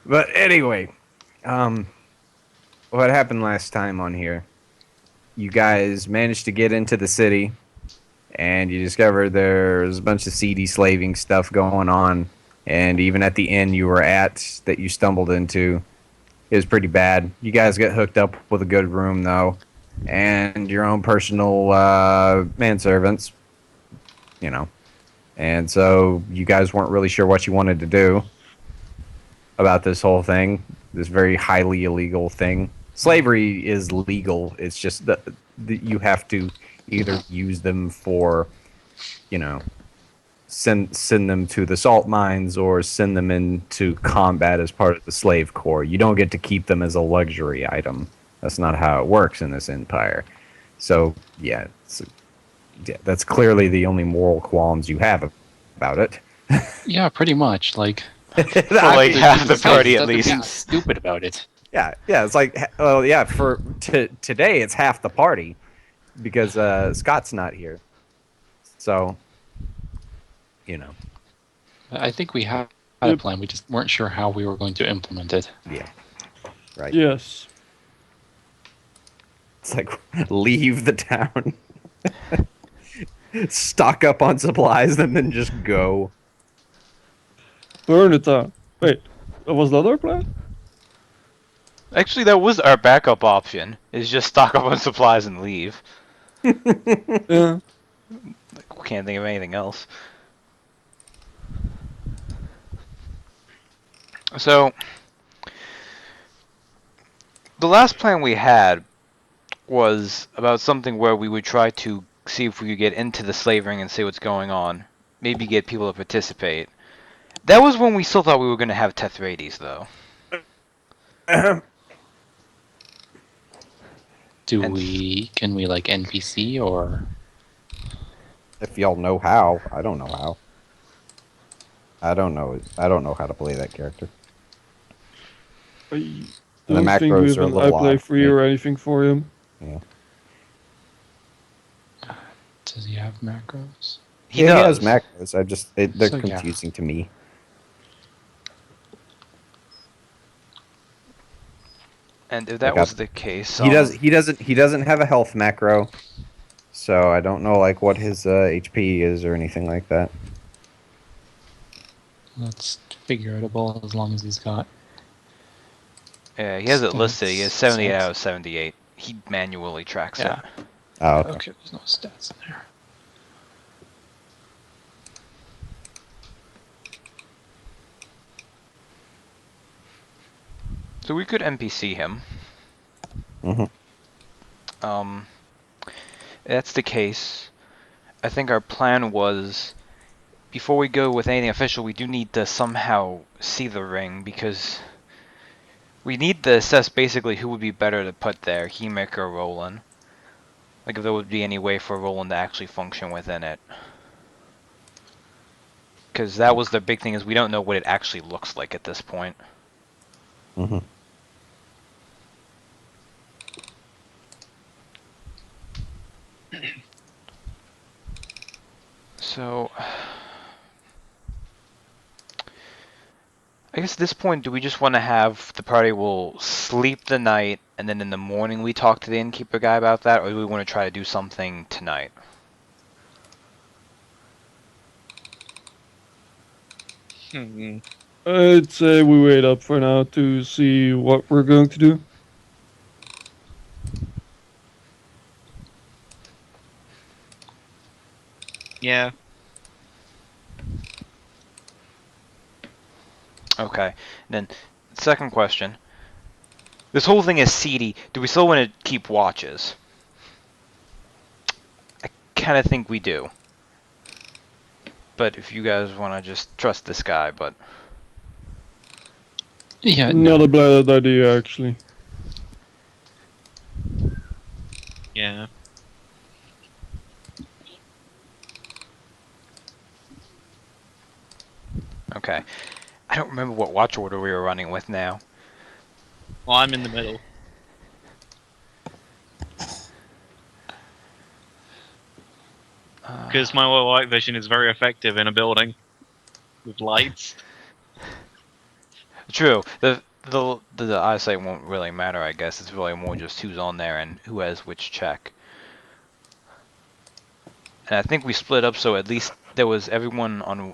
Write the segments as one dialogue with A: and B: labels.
A: But anyway, um, what happened last time on here? You guys managed to get into the city, and you discovered there's a bunch of seedy slaving stuff going on. And even at the inn you were at that you stumbled into, it was pretty bad. You guys got hooked up with a good room though, and your own personal manservants, you know. And so you guys weren't really sure what you wanted to do about this whole thing, this very highly illegal thing. Slavery is legal. It's just that you have to either use them for, you know, send them to the salt mines or send them into combat as part of the slave corps. You don't get to keep them as a luxury item. That's not how it works in this empire. So yeah, yeah, that's clearly the only moral qualms you have about it.
B: Yeah, pretty much. Like,
C: For
A: I
C: like
A: mean,
C: half the
B: besides,
C: party at
B: there's nothing
C: least.
B: stupid about it.
A: yeah. It's like, well, yeah. For today, it's half the party because Scott's not here. So, you know,
B: I think we had a
D: Yep.
B: plan. We just weren't sure how we were going to implement it.
A: yeah, right.
D: Yes.
A: It's like leave the town, stock up on supplies, and then just go.
D: Burn it down. Wait, was that our plan?
C: Actually, that was our backup option. Is just stock up on supplies and leave.
D: Yeah.
C: We can't think of anything else. So, the last plan we had was about something where we would try to see if we could get into the slave ring and see what's going on. Maybe get people to participate. That was when we still thought we were going to have Tethrades, though.
B: Can we like NPC or?
A: If y'all know how, I don't know how. I don't know. I don't know how to play that character.
D: I
A: And the
D: don't think we
A: macros
D: have
A: are a
D: an
A: little
D: iPlay
A: odd.
D: free or anything for him.
A: Yeah.
B: Does he have macros?
C: He
A: Yeah,
C: does.
A: he has macros. They're
B: So, yeah.
A: confusing to me.
C: And if that
A: Like,
C: was the case,
A: He doesn't have a health macro, so I don't know like what his HP is or anything like that.
B: That's figureable as long as he's got.
C: Yeah, he has it listed. He has
B: Stats.
C: 78 out of 78. He manually tracks
B: Yeah.
C: it.
A: Oh, okay.
B: Okay, there's no stats in there.
C: So we could NPC him.
A: hmm
C: If that's the case, I think our plan was, before we go with anything official, we do need to somehow see the ring, because we need to assess basically who would be better to put there, Hemik or Roland. Like if there would be any way for Roland to actually function within it. Because that was the big thing, is we don't know what it actually looks like at this point.
A: hmm
C: So, I guess at this point, do we just want to have the party will sleep the night, and then in the morning we talk to the innkeeper guy about that, or do we want to try to do something tonight?
D: I'd say we wait up for now to see what we're going to do.
E: Yeah.
C: Okay. And then, second question. This whole thing is seedy. Do we still want to keep watches? I kind of think we do. But if you guys want to just trust this guy, but...
B: Yeah, no.
D: Not a bad idea, actually.
E: Yeah.
C: Okay. I don't remember what watch order we were running with now.
E: Well, I'm in the middle. Because my low light vision is very effective in a building with lights.
C: True. The eyesight won't really matter, I guess. It's really more just who's on there and who has which check. And I think we split up so at least there was everyone on.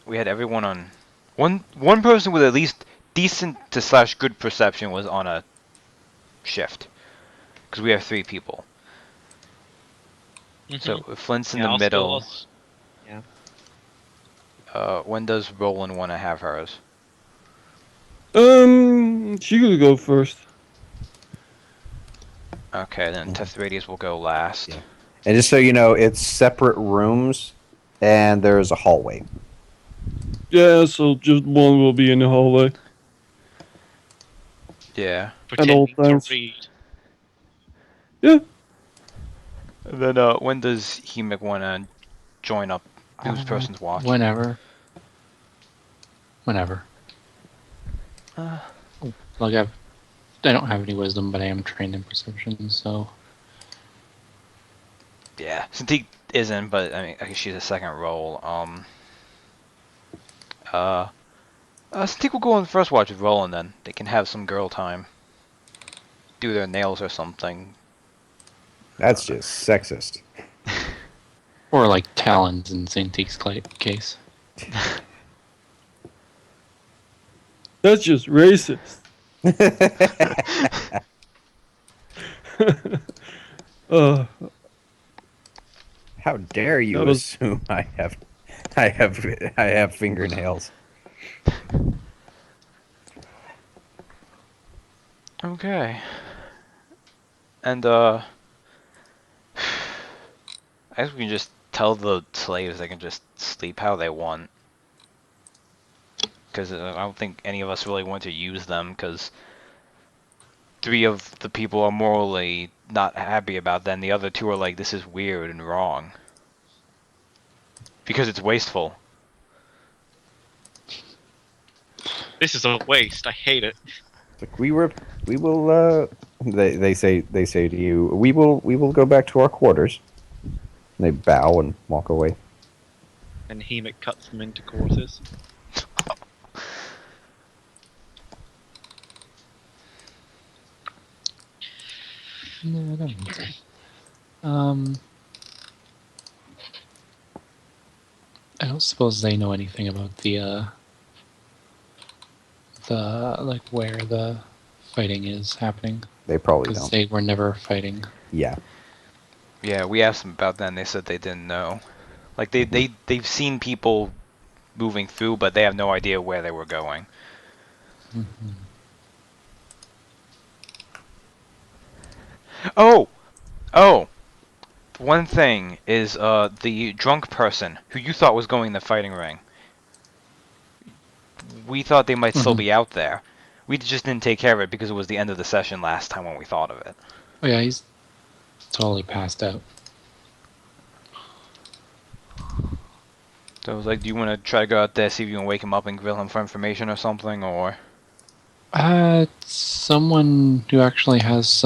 C: We had everyone on. One person with at least decent to slash good perception was on a shift. Because we have 3 people. So
E: Mhm.
C: if Flint's in
E: Yeah,
C: the
E: I'll still-
C: middle.
E: I'll s-
C: When does Roland want to have hers?
D: She could go first.
C: Okay, then Tethrades will go last.
A: Yeah. And just so you know, it's separate rooms, and there's a hallway.
D: Yeah, so just one will be in the hallway.
C: Yeah.
D: all
E: pretending
D: times.
E: to read.
C: And then when does Hemic want to join up? Whose person's watch?
B: Whenever. Whenever. Like I don't have any wisdom, but I am trained in perception, so
C: Yeah, Cintiq isn't, but I mean, I guess she's a second role. Cintiq will go on the first watch with Roland then. They can have some girl time. Do their nails or something.
A: That's just sexist.
B: or like talons in Saint-Teek's case.
D: That's just racist. uh,
A: How dare you
D: That was-
A: assume I have fingernails?
C: Okay. And I guess we can just tell the slaves they can just sleep how they want. Because I don't think any of us really want to use them, because 3 of the people are morally not happy about that, and the other 2 are like, this is weird and wrong. Because it's wasteful.
E: This is a waste. I hate it.
A: Like we will. They say to you, we will go back to our quarters. And they bow and walk away.
E: And Hemic cuts them into quarters.
B: No, I don't think so. I don't suppose they know anything about the like where the fighting is happening,
A: They probably
B: because
A: don't.
B: they were never fighting.
A: Yeah.
C: Yeah, we asked them about that, and they said they didn't know. Like, they've seen people moving through, but they have no idea where they were going.
B: Mhm.
C: Oh! One thing is, the drunk person who you thought was going in the fighting ring. We thought they might still
B: Mhm.
C: be out there. We just didn't take care of it because it was the end of the session last time when we thought of it.
B: Oh yeah, he's totally passed out.
C: So I was like, do you want to try to go out there, see if you can wake him up and grill him for information or something, or...
B: Someone who actually has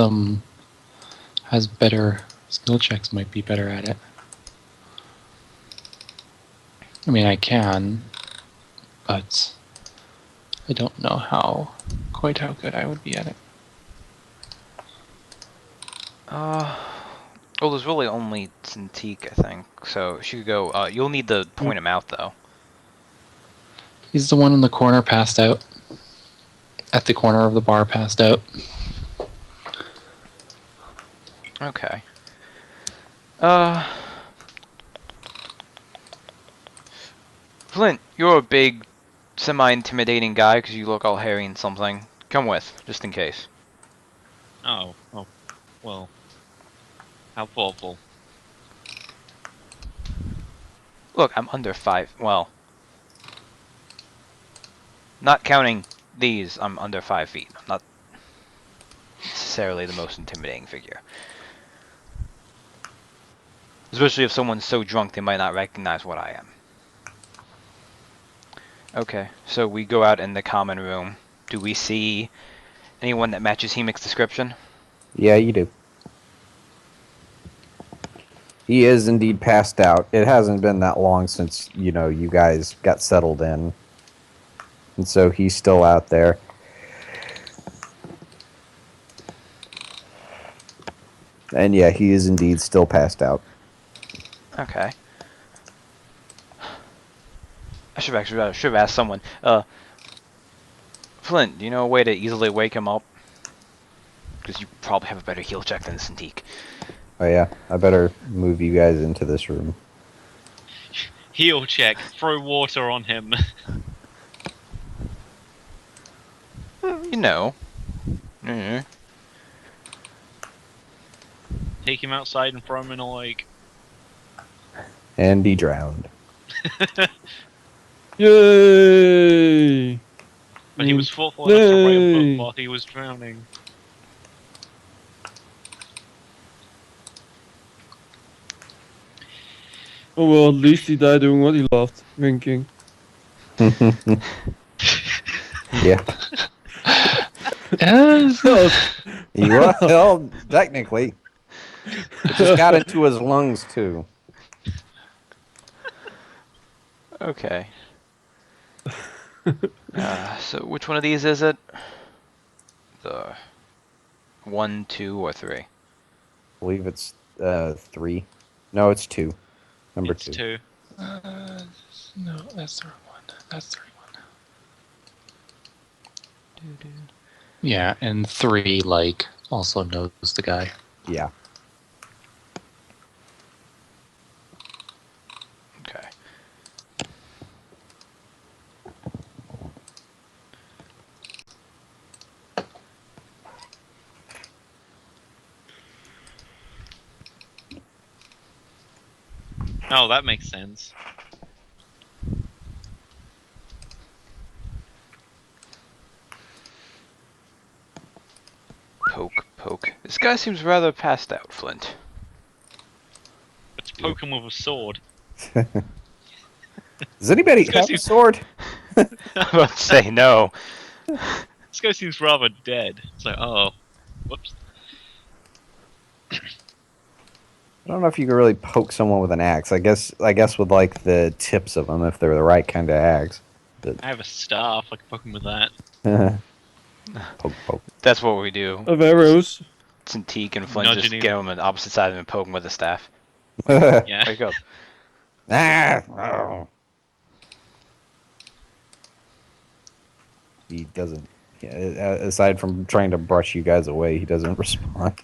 B: better skill checks might be better at it. I mean, I can, but I don't know quite how good I would be at it.
C: Well, there's really only Cintiq, I think. So she could go, you'll need to point him out, though.
B: He's the one in the corner passed out. At the corner of the bar passed out.
C: Okay. Flint, you're a big, semi-intimidating guy because you look all hairy and something. Come with, just in case.
E: Oh, well. How thoughtful.
C: Look, I'm under 5. Well, not counting these, I'm under 5 feet. I'm not necessarily the most intimidating figure. Especially if someone's so drunk they might not recognize what I am. Okay, so we go out in the common room. Do we see anyone that matches Hemic's description?
A: Yeah, you do. He is indeed passed out. It hasn't been that long since, you guys got settled in. And so he's still out there. And yeah, he is indeed still passed out.
C: Okay. I should have asked someone. Flint, do you know a way to easily wake him up? Because you probably have a better heal check than Cintiq.
A: Oh yeah, I better move you guys into this room.
E: Heal check. Throw water on him.
C: You know. Mm.
E: Take him outside and throw him in a lake.
A: And he drowned.
D: Yay!
E: But he was thoughtful enough to write a
D: Yay!
E: book while he was drowning.
D: Oh well, at least he died doing what he loved, drinking.
A: Yeah.
D: Well,
A: He was, well, technically. It just got into his lungs, too.
C: Okay. So which one of these is it? The 1, 2, or 3?
A: I believe it's 3. No, it's 2. Number
E: It's
A: 2.
E: 2.
B: No, that's the wrong one. That's the right one. Yeah, and 3, like, also knows the guy.
A: Yeah.
C: Okay.
E: Oh, that makes sense.
C: Poke. This guy seems rather passed out, Flint.
E: Let's poke him with a sword.
A: Does anybody
E: This guy
A: have a
E: seems-
A: sword?
C: I'm about to say no.
E: This guy seems rather dead. It's like, oh, whoops.
A: I don't know if you could really poke someone with an axe. I guess with like the tips of them, if they're the right kind of axe.
E: I have a staff. I can poke him with that.
A: Poke.
C: That's what we do.
D: of arrows.
C: Cintiq and Flint just
E: Nudging him.
C: get him on the opposite side of him and poke him with a staff.
E: Yeah.
C: Wake up.
A: Oh. He doesn't. Yeah, aside from trying to brush you guys away, he doesn't respond.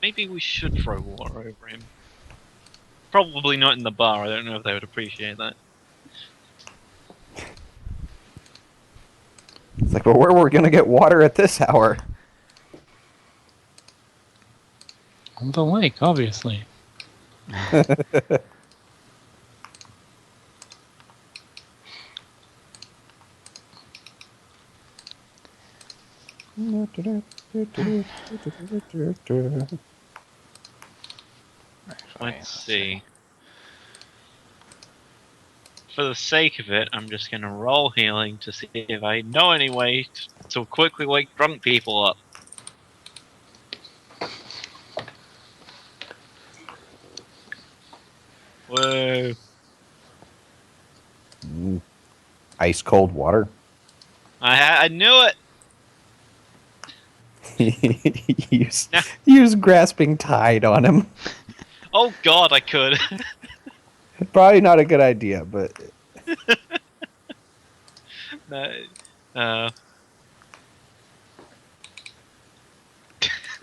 E: Maybe we should throw water over him. Probably not in the bar. I don't know if they would appreciate that.
A: It's like, well, where we're gonna get water at this hour?
B: On the lake, obviously.
E: Let's see. For the sake of it, I'm just gonna roll healing to see if I know any way to quickly wake drunk people up. Whoa.
A: Ice cold water.
E: I knew it!
A: use grasping tide on him.
E: Oh god, I could.
A: Probably not a good idea, but
E: No, uh,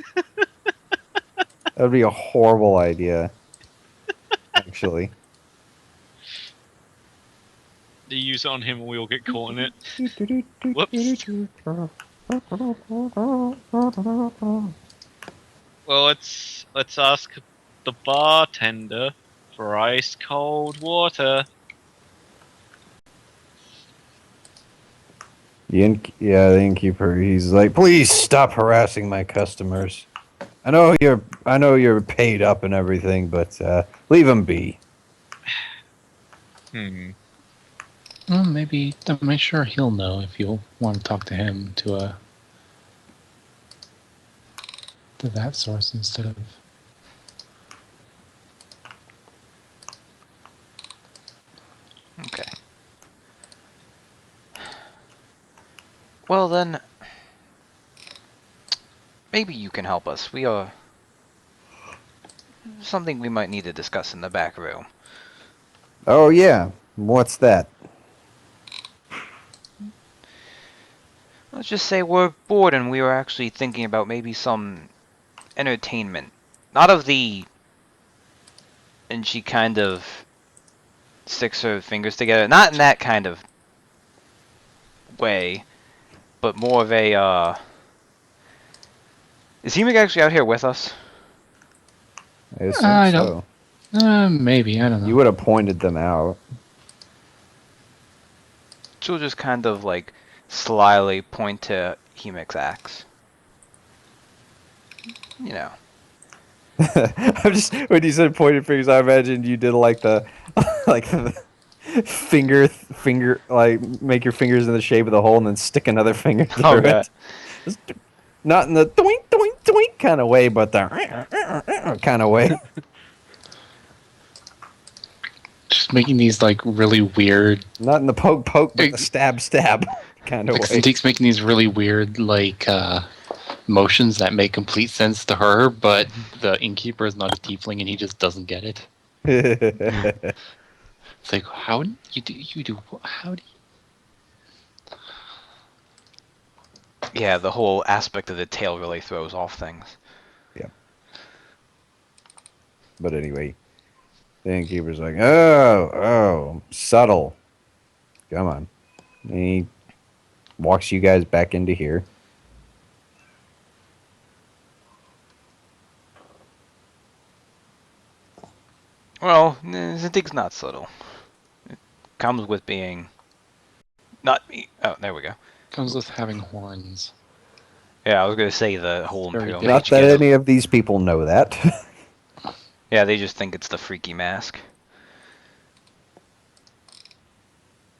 A: that would be a horrible idea. Actually.
E: you use it on him and we all get caught in it. Whoops. Well, let's ask the bartender for ice cold water.
A: The innkeeper. He's like, please stop harassing my customers. I know you're paid up and everything, but leave them be.
B: Well, maybe I'm sure he'll know if you'll want to talk to him to that source instead of.
C: Okay. Well then, maybe you can help us. We are something we might need to discuss in the back room.
A: Oh yeah, what's that?
C: Let's just say we're bored and we were actually thinking about maybe some entertainment. Not of the... And she kind of sticks her fingers together. Not in that kind of way, but more of a, Is Hemig actually out here with us?
A: I assume
B: I
A: so.
B: don't. Maybe, I don't know.
A: You would have pointed them out.
C: She'll just kind of, like, slyly point to Hemig's axe. You know.
A: I'm just when you said pointed fingers, I imagined you did like the like the finger like make your fingers in the shape of the hole and then stick another finger through
C: Oh, God.
A: it. Just not in the doink doink doink kind of way, but the kind of way.
B: Just making these like really weird.
A: Not in the poke poke, but the stab stab kind of
B: Like
A: way.
B: Cintique's making these really weird like motions that make complete sense to her, but the innkeeper is not a tiefling and he just doesn't get it. It's like, how do you do? How do you?
C: Yeah, the whole aspect of the tail really throws off things.
A: But anyway, the innkeeper's like, oh, subtle. Come on. And he walks you guys back into here.
C: Well, Zintig's not subtle. It comes with being... Not me. Oh, there we go.
B: Comes with having horns.
C: Yeah, I was gonna say the whole
B: Very
C: Imperial
B: big.
A: Not
C: Mage
A: that
C: getup.
A: any of these people know that.
C: Yeah, they just think it's the freaky mask.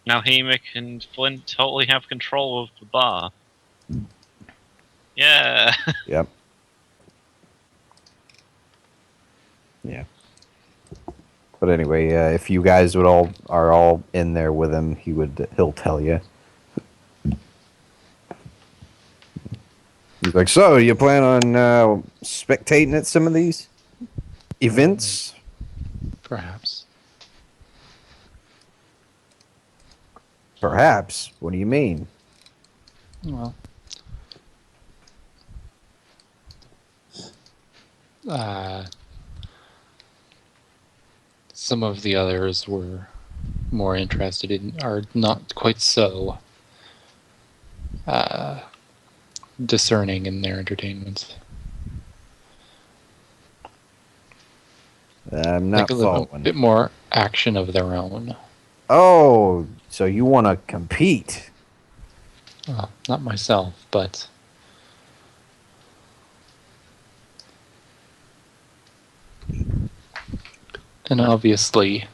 E: Now Hemic and Flint totally have control of the bar. Yeah.
A: Yep. Yeah. But anyway, if you guys are all in there with him, he'll tell you. He's like, so you plan on spectating at some of these events?
B: Perhaps.
A: Perhaps. What do you mean?
B: Well. Some of the others were more interested in, are not quite so discerning in their entertainments.
A: I'm not
B: Like a little
A: following.
B: bit more action of their own.
A: Oh, so you want to compete?
B: Well, not myself, but and obviously,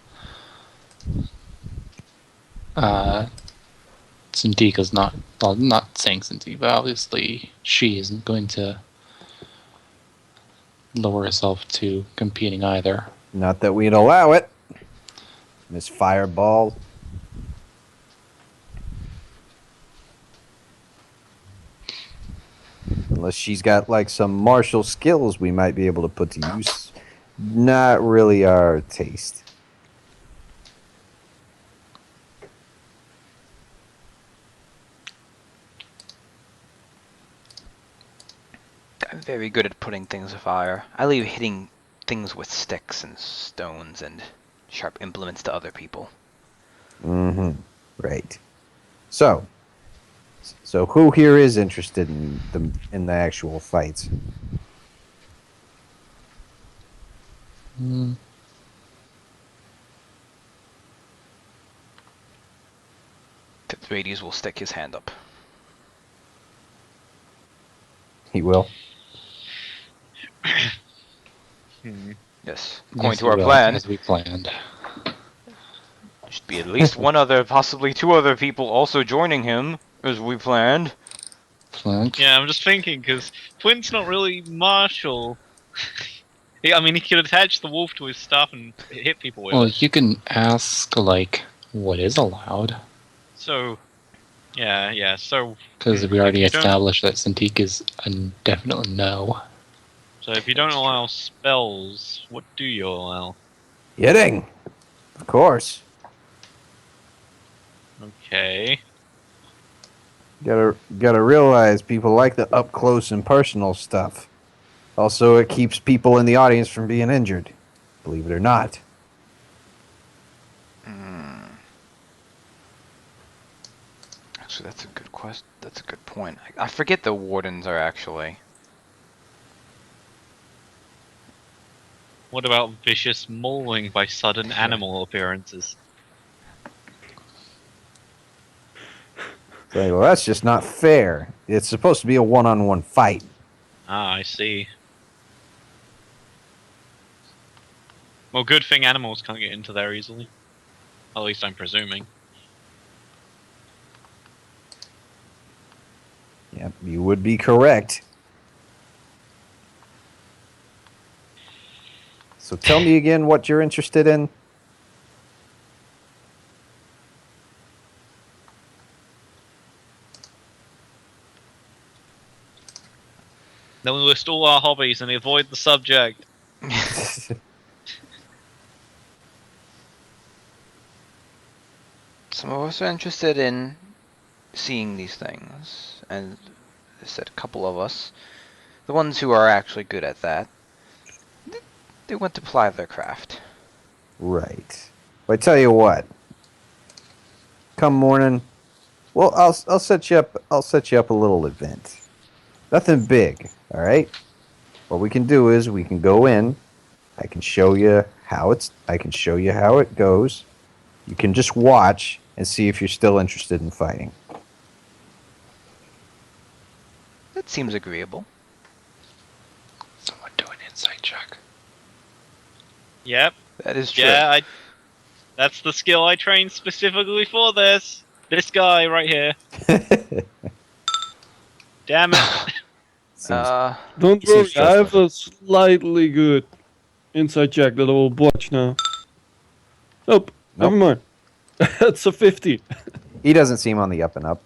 B: Cintique's not, well, not saying Cintique, but obviously she isn't going to lower herself to competing either.
A: Not that we'd allow it. Miss Fireball. Unless she's got like some martial skills we might be able to put to use. Not really our taste.
C: I'm very good at putting things afire. I leave hitting things with sticks and stones and sharp implements to other people.
A: Mm-hmm. Right. So who here is interested in the actual fights?
B: Hmm.
C: Radius will stick his hand up.
A: He will.
C: Yes. According
B: Yes,
C: to our
B: we will,
C: plan,
B: as we planned.
C: should be at least one other, possibly two other people also joining him, as we planned.
B: Flint.
E: Yeah, I'm just thinking, because Flint's not really martial. I mean, he could attach the wolf to his staff and hit people with
B: Well,
E: it.
B: you can ask like what is allowed.
E: So, Yeah. So,
B: Because we already
E: if you don't-
B: established that Cintiq is a definite no.
E: so if you don't allow spells, what do you allow?
A: Hitting, of course.
E: Okay.
A: Gotta realize people like the up close and personal stuff. Also, it keeps people in the audience from being injured. Believe it or not.
C: Actually, that's a good question. That's a good point. I forget the wardens are actually.
E: What about vicious mauling by sudden animal appearances?
A: It's like, well, that's just not fair. It's supposed to be a one-on-one fight.
E: Ah, I see. Well, good thing animals can't get into there easily. At least I'm presuming.
A: Yep, you would be correct. So tell me again what you're interested in.
E: Then we list all our hobbies and avoid the subject.
C: Some of us are interested in seeing these things, and I said a couple of us, the ones who are actually good at that, they want to ply their craft.
A: Right. Well, I tell you what. Come morning, well, I'll set you up. I'll set you up a little event. Nothing big, all right. What we can do is we can go in. I can show you how it's. I can show you how it goes. You can just watch and see if you're still interested in fighting.
C: That seems agreeable.
B: Someone do an insight check.
E: Yep.
C: That is true.
E: Yeah, that's the skill I trained specifically for this. This guy right here. Damn it.
A: Seems-
D: Don't
A: He seems
D: worry, I have
A: trustworthy.
D: a slightly good inside check that I will botch now. Nope, never mind. It's a 50.
A: he doesn't seem on the up and up.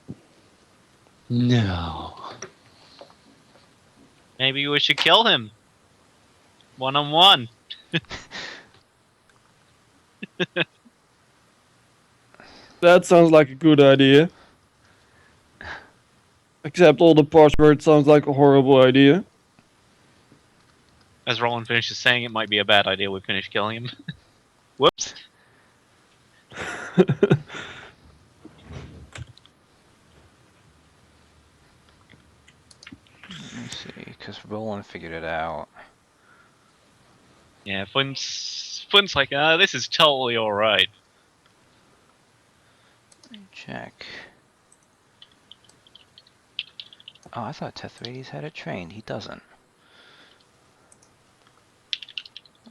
B: No.
E: Maybe we should kill him. One-on-one.
D: That sounds like a good idea. Except all the parts where it sounds like a horrible idea.
E: As Roland finishes saying, it might be a bad idea we finish killing him. Whoops.
C: Let me see, because Roland figured it out.
E: Yeah, Flint's like, this is totally alright.
C: Let me check. Oh, I thought Tethrides had it trained. He doesn't.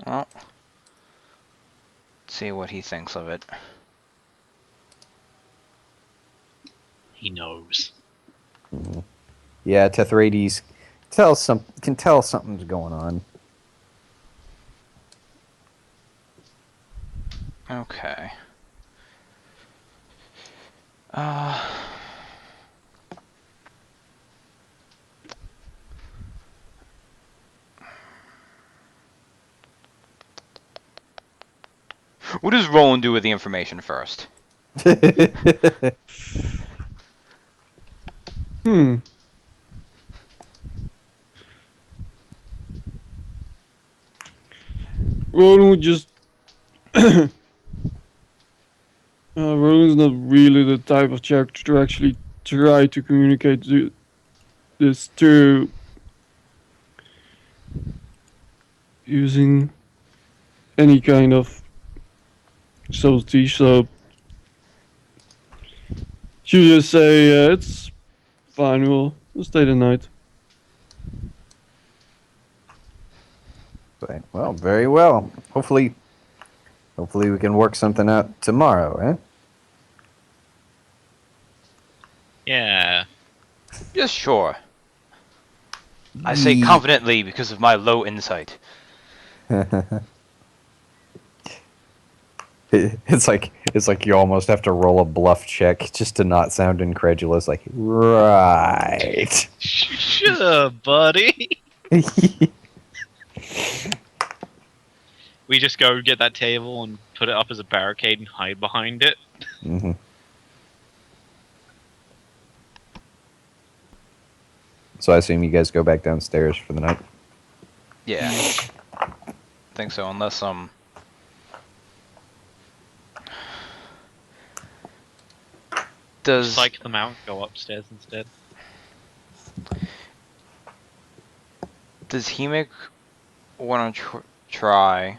C: Well, let's see what he thinks of it.
E: He knows.
A: Yeah, Tethrides can tell something's going on.
C: Okay. What does Roland do with the information first?
D: Hmm. Roland would just. Roland's not really the type of character to actually try to communicate this to using any kind of subtlety, so you just say it's fine, we'll stay the night.
A: But, well, very well. Hopefully we can work something out tomorrow, eh?
E: Yeah.
C: Yes, sure. I say confidently because of my low insight.
A: It's like you almost have to roll a bluff check just to not sound incredulous. Like, right.
E: Sure, buddy. We just go get that table and put it up as a barricade and hide behind it.
A: hmm So I assume you guys go back downstairs for the night.
C: Yeah. Think so, unless does
E: Psych them out and go upstairs instead.
C: does Hemik want to try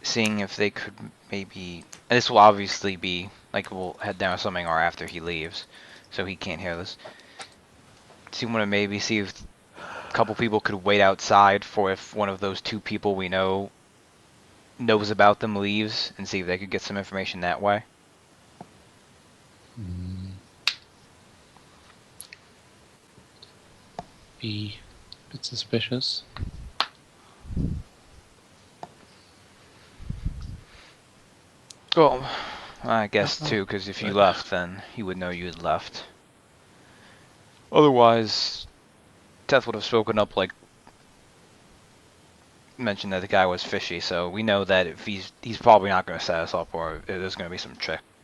C: seeing if they could maybe, and this will obviously be like we'll head down something or after he leaves, so he can't hear this. Do you want to maybe see if a couple people could wait outside for if one of those two people we know knows about them leaves, and see if they could get some information that way?
B: Be a bit suspicious.
C: Well, I guess too, because if you left, then he would know you had left. Otherwise, Teth would have spoken up, like mentioned that the guy was fishy. So we know that if he's probably not going to set us up, or there's going to be some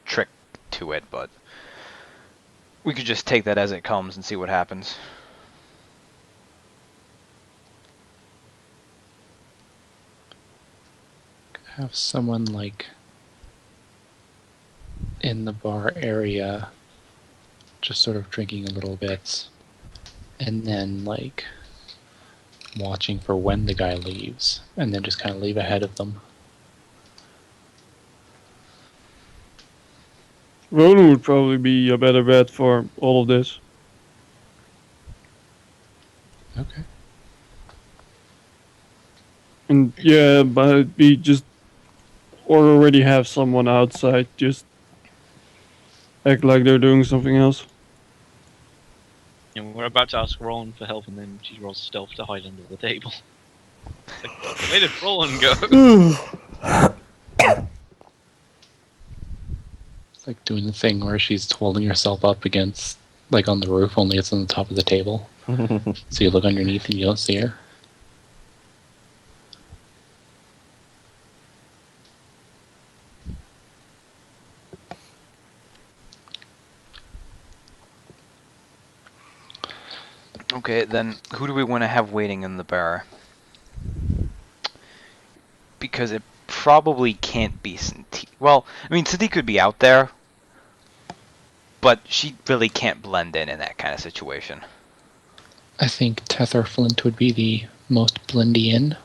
C: trick to it. But we could just take that as it comes and see what happens.
B: Have someone like in the bar area just sort of drinking a little bit and then like watching for when the guy leaves and then just kind of leave ahead of them.
D: Ronan would probably be a better bet for all of this.
B: Okay.
D: And yeah, but we just or already have someone outside, just act like they're doing something else.
E: And we're about to ask Roland for help, and then she rolls stealth to hide under the table. It's like, where did Roland go?
B: It's like doing the thing where she's holding herself up against like on the roof, only it's on the top of the table. So you look underneath and you don't see her.
C: Okay, then who do we want to have waiting in the bar? Because it probably can't be Cinti. Well, I mean, Cinti could be out there, but she really can't blend in that kind of situation.
B: I think Tether Flint would be the most blendy in.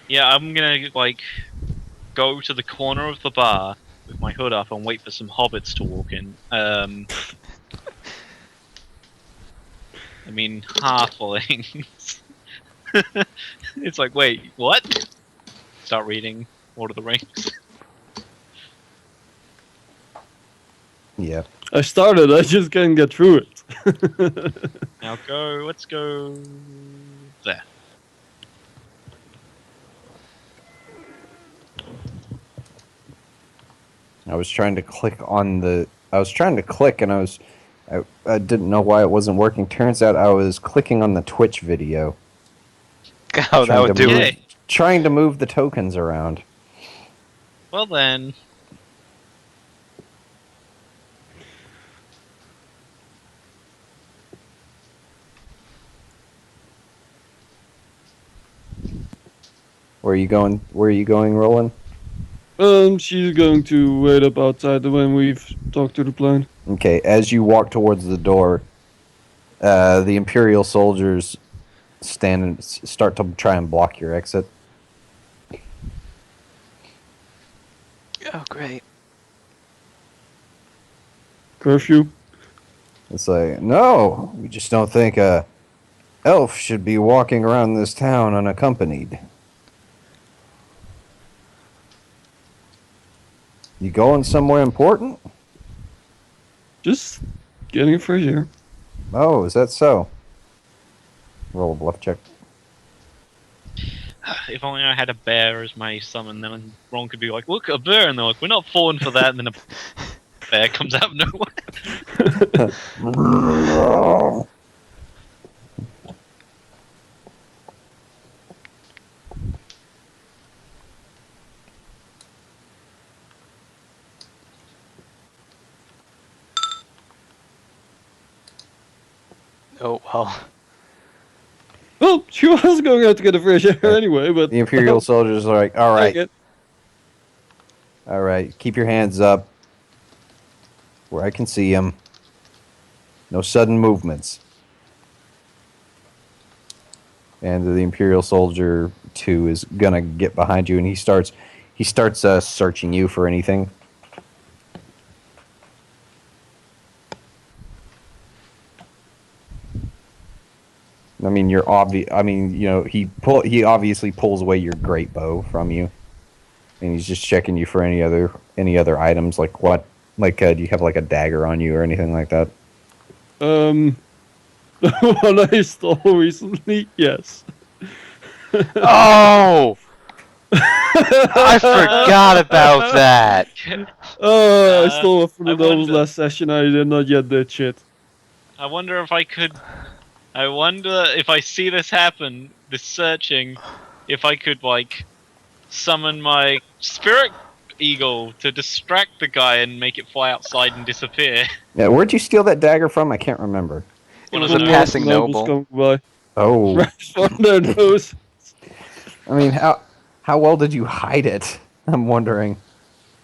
E: Yeah, I'm gonna like go to the corner of the bar with my hood up and wait for some hobbits to walk in. I mean, halflings. It's like, wait, what? Start reading Lord of the Rings.
A: Yeah.
D: I started, I just can't get through it.
E: Now go, let's go there.
A: I was trying to click and I didn't know why it wasn't working. Turns out I was clicking on the Twitch video.
C: Oh, that
A: Trying
C: would
A: to
C: do
A: move-
C: it.
E: Yay.
A: Trying to move the tokens around.
E: Well then,
A: Where are you going, Roland?
D: She's going to wait up outside when we've talked to the plan.
A: Okay, as you walk towards the door, the Imperial soldiers start to try and block your exit.
C: Oh, great.
D: Curfew.
A: It's like, no, we just don't think a elf should be walking around this town unaccompanied. You going somewhere important?
D: Just getting a fresh air.
A: Oh, is that so? Roll a bluff check.
E: if only I had a bear as my summon, then Ron could be like, "Look, a bear," and they're like, "We're not falling for that." And then a bear comes out of nowhere.
C: Oh well.
D: Well, she was going out to get a fresh air anyway, but
A: The Imperial soldiers are like, all right,
D: Dang it.
A: all right, keep your hands up where I can see them. No sudden movements. And the Imperial soldier 2 is gonna get behind you, and he starts searching you for anything. I mean, you're obvious. I mean, you know, he obviously pulls away your great bow from you, and he's just checking you for any other items. Like what? Like, do you have like a dagger on you or anything like that?
D: The one I stole recently, yes.
C: Oh! I forgot about that.
D: I stole it from the
E: I
D: nobles
E: wonder-
D: last session. I did not yet that shit.
E: I wonder if I could. I wonder if I see this happen, this searching, if I could like summon my spirit eagle to distract the guy and make it fly outside and disappear.
A: Yeah, where'd you steal that dagger from? I can't remember.
C: It
E: One
C: was
E: of
C: a
E: the
C: passing
D: Nobles
C: noble.
D: come by.
A: Oh,
D: Right from their nose.
A: I mean, how well did you hide it? I'm wondering.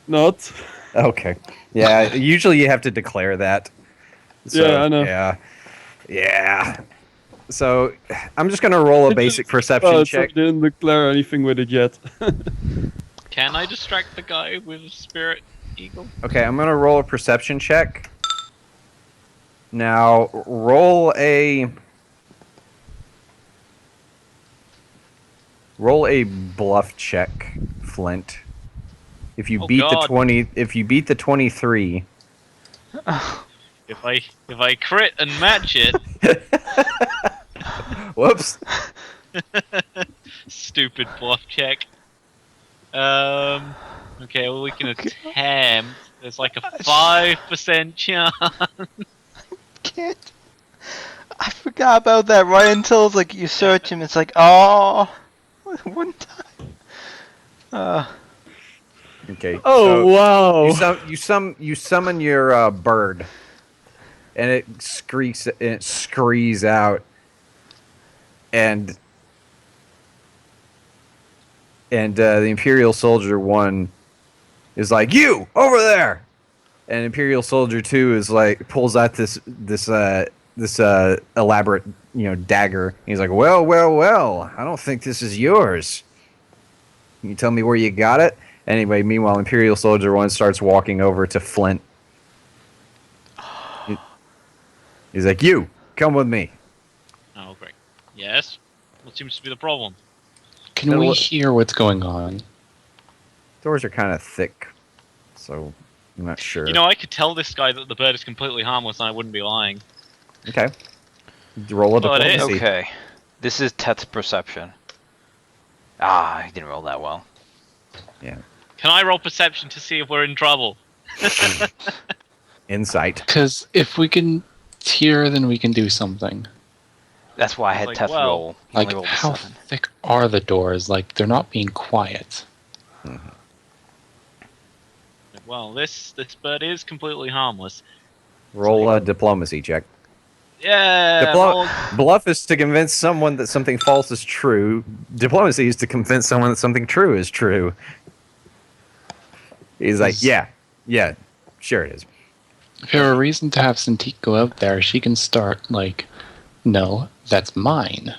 D: Not.
A: Okay, yeah. Usually you have to declare that.
D: Yeah, I know.
A: Yeah. So I'm just gonna roll a basic perception
D: So I
A: check.
D: didn't declare anything with it yet.
E: Can I distract the guy with a spirit eagle?
A: Okay, I'm gonna roll a perception check. Now roll a bluff check, Flint. If you
E: Oh,
A: beat
E: God.
A: the 20, if you beat the 23,
E: If I crit and match it,
A: whoops.
E: stupid bluff check. Okay, well we can attempt. There's like a 5% chance.
C: Can't. I forgot about that right until it's like you search him. It's like, oh, one time.
A: Okay.
D: Oh wow!
A: You summon your bird, and it screes out, and the Imperial Soldier 1 is like, you over there, and Imperial Soldier 2 is like pulls out this elaborate dagger. He's like, well, I don't think this is yours. Can you tell me where you got it? Anyway, meanwhile, Imperial Soldier 1 starts walking over to Flint. He's like, you, come with me.
E: Oh great. Yes. What seems to be the problem?
B: Can
A: No,
B: we
A: what-
B: hear what's going on?
A: Doors are kind of thick, so I'm not sure.
E: You know, I could tell this guy that the bird is completely harmless, and I wouldn't be lying.
A: Okay. Roll a
E: Well, it is.
A: diplomacy.
C: Okay. This is Tet's perception. Ah, he didn't roll that well.
E: Can I roll perception to see if we're in trouble?
A: Insight.
B: Because if we can hear, then we can do something.
C: That's why I had
E: Like,
C: Teth
E: well,
C: roll. He
B: Like,
C: only rolled a
B: how
C: 7.
B: thick are the doors? Like, they're not being quiet.
E: Well, this bird is completely harmless.
A: Roll a diplomacy check.
E: Yeah.
A: Bluff is to convince someone that something false is true. Diplomacy is to convince someone that something true is true. He's like, yeah, sure it is.
B: If there were a reason to have Cintiq go out there, she can start, like, no, that's mine.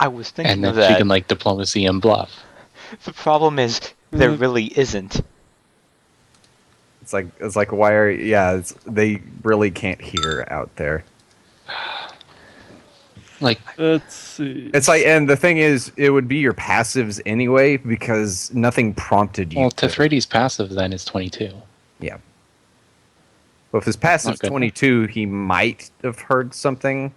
C: I was thinking
B: And
C: of
B: then she
C: that.
B: can, like, diplomacy and bluff.
C: The problem is, there really isn't.
A: It's like why are they really can't hear out there.
B: Like,
D: Let's see.
A: It's like, and the thing is, it would be your passives anyway because nothing prompted you.
B: well,
A: to-
B: Tethrades' passive then is 22.
A: Well, if his passive's
B: Not good.
A: 22, he might have heard something,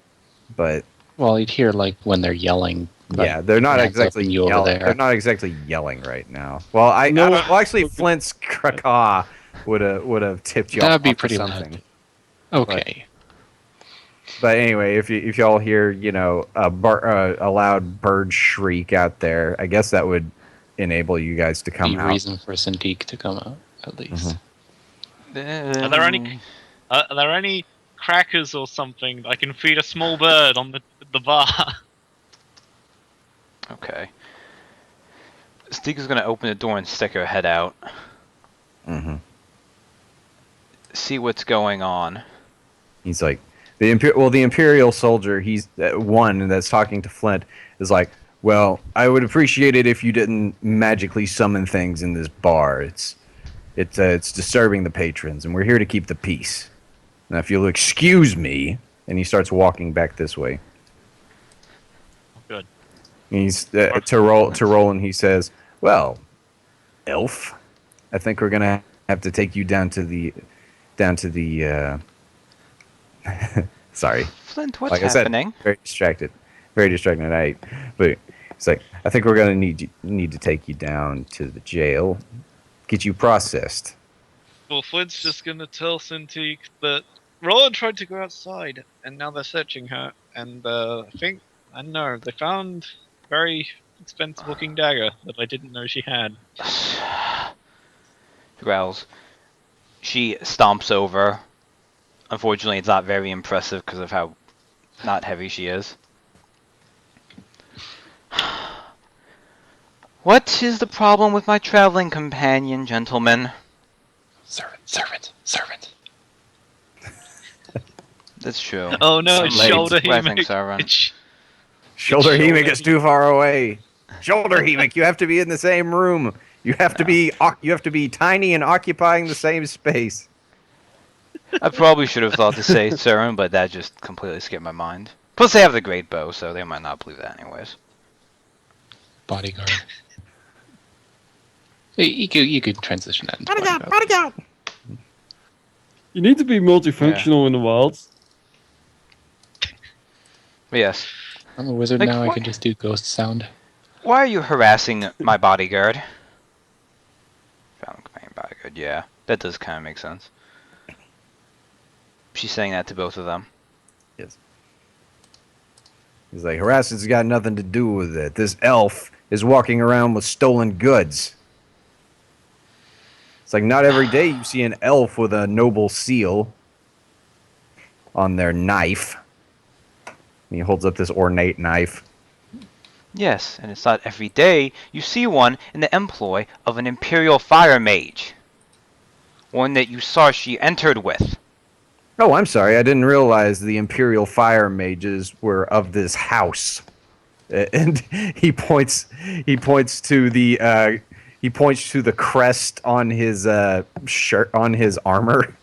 A: but
B: Well, you'd hear, like, when they're yelling Like,
A: Yeah, they're not
B: hands up
A: exactly
B: and you over
A: yelling.
B: there.
A: They're not exactly yelling right now. Well,
D: No.
A: well, actually, Flint's caw would have tipped you
B: That'd be
A: off to
B: pretty
A: something.
B: loud. Okay.
A: But anyway, if y'all hear a loud bird shriek out there, I guess that would enable you guys to come
B: Be
A: out.
B: reason for Cintiq to come out, at least.
E: Are there any crackers or something that I can feed a small bird on the bar?
C: Okay. Stika's gonna open the door and stick her head out.
A: Mm-hmm.
C: See what's going on.
A: He's like the Imperial soldier. He's one that's talking to Flint is like, well, I would appreciate it if you didn't magically summon things in this bar. It's disturbing the patrons, and we're here to keep the peace. Now, if you'll excuse me, and he starts walking back this way.
E: Good.
A: He's to Roland. He says, "Well, Elf, I think we're gonna have to take you down to the." Sorry,
C: Flint, what's
A: like I said,
C: happening?
A: very distracted tonight. But it's like I think we're gonna need to take you down to the jail, get you processed.
E: Well, Flint's just gonna tell Cintiq that Roland tried to go outside, and now they're searching her. And I don't know, they found a very expensive-looking dagger that I didn't know she had.
C: Growls. She stomps over. Unfortunately, it's not very impressive because of how not heavy she is. What is the problem with my traveling companion, gentlemen?
B: Servant.
C: That's true.
E: Oh no, it's
C: Ladies,
E: shoulder
C: I think
E: hemic.
C: so, Ron.
A: Shoulder
E: Shoulder
A: Hemic is too far away. Shoulder Hemic, you have to be in the same room. You have to be tiny and occupying the same space.
C: I probably should have thought to say Saren, but that just completely skipped my mind. Plus, they have the great bow, so they might not believe that anyways.
B: Bodyguard. You could transition that into bodyguard.
D: You need to be multifunctional in the wilds.
C: But yes.
B: I'm a wizard
C: Like,
B: now, I
C: what-
B: can just do ghost sound.
C: Why are you harassing my bodyguard? Found companion bodyguard, yeah. That does kind of make sense. She's saying that to both of them.
A: Yes. He's like, harassment's got nothing to do with it. This elf is walking around with stolen goods. It's like not every day you see an elf with a noble seal on their knife. And he holds up this ornate knife.
C: Yes, and it's not every day you see one in the employ of an Imperial Fire Mage. One that you saw she entered with.
A: Oh, I'm sorry. I didn't realize the Imperial Fire Mages were of this house. And he points to the crest on his shirt, on his armor.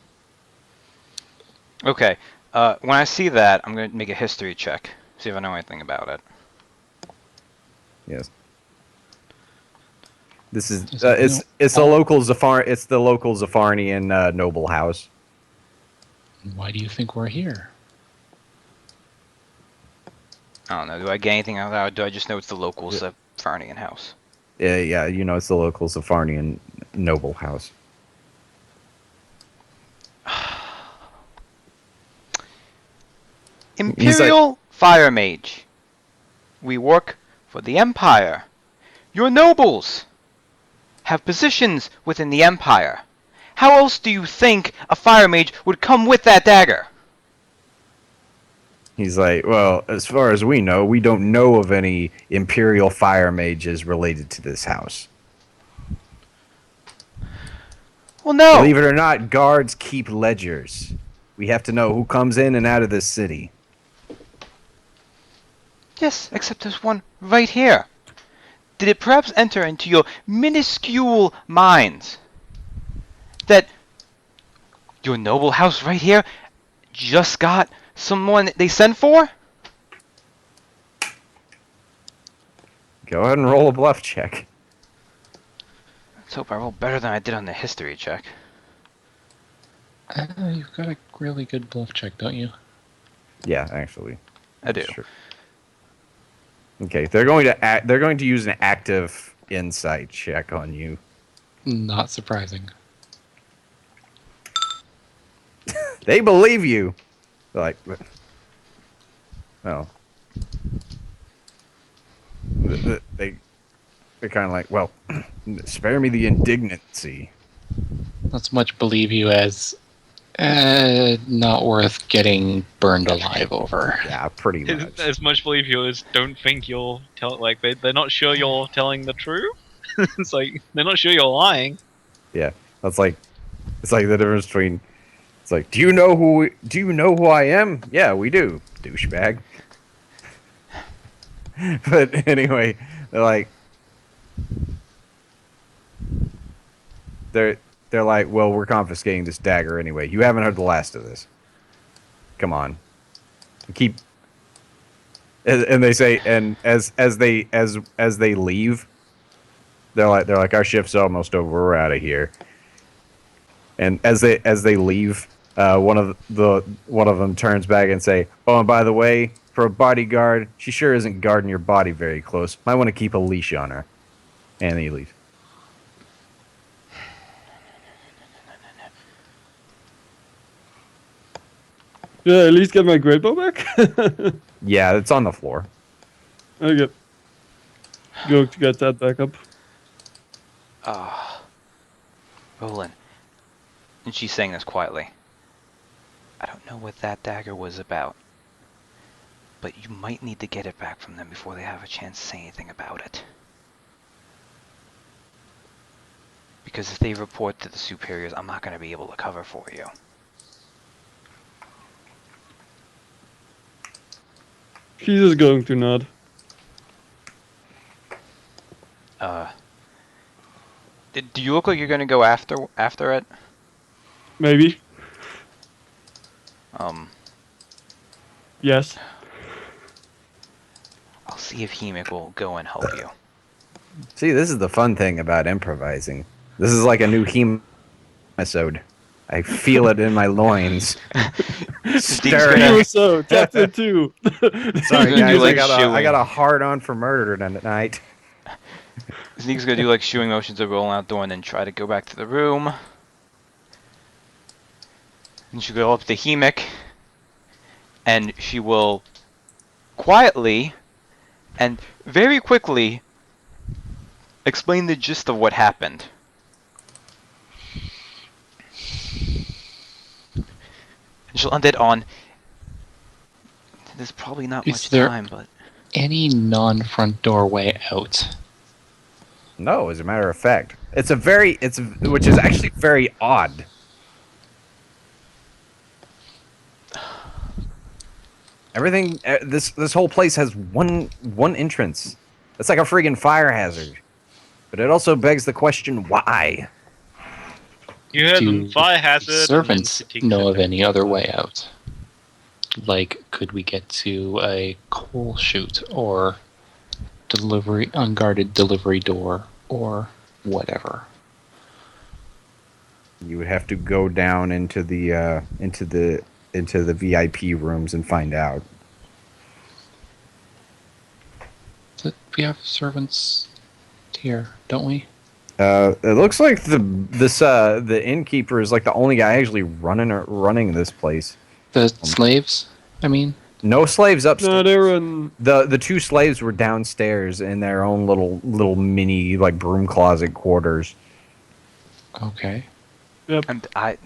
C: Okay, when I see that, I'm going to make a history check. See if I know anything about it.
A: Yes. This is
B: Is it
A: it's the local Zafarnian noble house.
B: Why do you think we're here?
C: I don't know, do I get anything out of that, or do I just know it's the local Farnian house?
A: Yeah, you know, it's the local Zafarnian noble house.
C: Imperial Fire Mage. We work for the Empire. Your nobles have positions within the Empire. How else do you think a Fire Mage would come with that dagger?
A: He's like, well, as far as we know, we don't know of any Imperial Fire Mages related to this house.
C: Well, no.
A: Believe it or not, guards keep ledgers. We have to know who comes in and out of this city.
C: Yes, except there's one right here. Did it perhaps enter into your minuscule minds that your noble house right here just got someone they sent for?
A: Go ahead and roll a bluff check.
C: Let's hope I roll better than I did on the history check.
B: You've got a really good bluff check, don't you?
A: Yeah, actually.
C: I do.
A: Sure. Okay, they're going to use an active insight check on you.
B: Not surprising.
A: They believe you. They're like, oh. They're kind of like, well, spare me the indignancy.
B: Not so much believe you as not worth getting burned alive over.
A: Yeah, pretty much.
E: As much believe you as don't think you're like they're not sure you're telling the truth. It's like they're not sure you're lying.
A: Yeah, that's like, it's like the difference between, it's like, do you know who I am? Yeah, we do, douchebag. But anyway, they're like, they're like, well, we're confiscating this dagger anyway. You haven't heard the last of this. Come on, keep. And they say, and as they leave, they're like, our shift's almost over. We're out of here. And as they leave, one of them turns back and say, "Oh, and by the way, for a bodyguard, she sure isn't guarding your body very close. Might want to keep a leash on her." And then he leaves.
D: Did I at least get my great bow back?
A: Yeah, it's on the floor.
D: Okay. Go to get that back up.
C: Roland. And she's saying this quietly. I don't know what that dagger was about. But you might need to get it back from them before they have a chance to say anything about it. Because if they report to the superiors, I'm not going to be able to cover for you.
D: She's just going to nod.
C: Do you look like you're going to go after it?
D: Maybe. Yes.
C: I'll see if Hemik will go and help you.
A: See, this is the fun thing about improvising. This is like a new Heme episode. I feel it in my loins. Stirring.
C: gonna-
D: So, chapter 2.
A: Sorry,
C: gonna
A: guys.
C: do like
A: I
C: shooing.
A: got a hard on for murder tonight.
C: Sneak's going to do like shooing motions of rolling out door and then try to go back to the room. And she'll go up to Hemik. And she will quietly and very quickly explain the gist of what happened. And she'll end it on. There's probably not
B: Is
C: much
B: there-
C: time, but
B: Any non-front door way out?
A: No, as a matter of fact, which is actually very odd. Everything, this whole place has one entrance. It's like a friggin' fire hazard. But it also begs the question, why?
E: You heard
B: Do
E: them fire hazard. and then
B: servants
E: fatigue
B: know of
E: syndrome.
B: any other way out? Like, could we get to a coal chute or unguarded delivery door or whatever?
A: You would have to go down into the VIP rooms and find out.
B: We have servants here, don't we?
A: It looks like the innkeeper is like the only guy actually running this place.
B: The slaves, I mean?
A: No slaves upstairs.
D: No, they're in.
A: The two slaves were downstairs in their own little mini like broom closet quarters.
B: Okay.
C: and I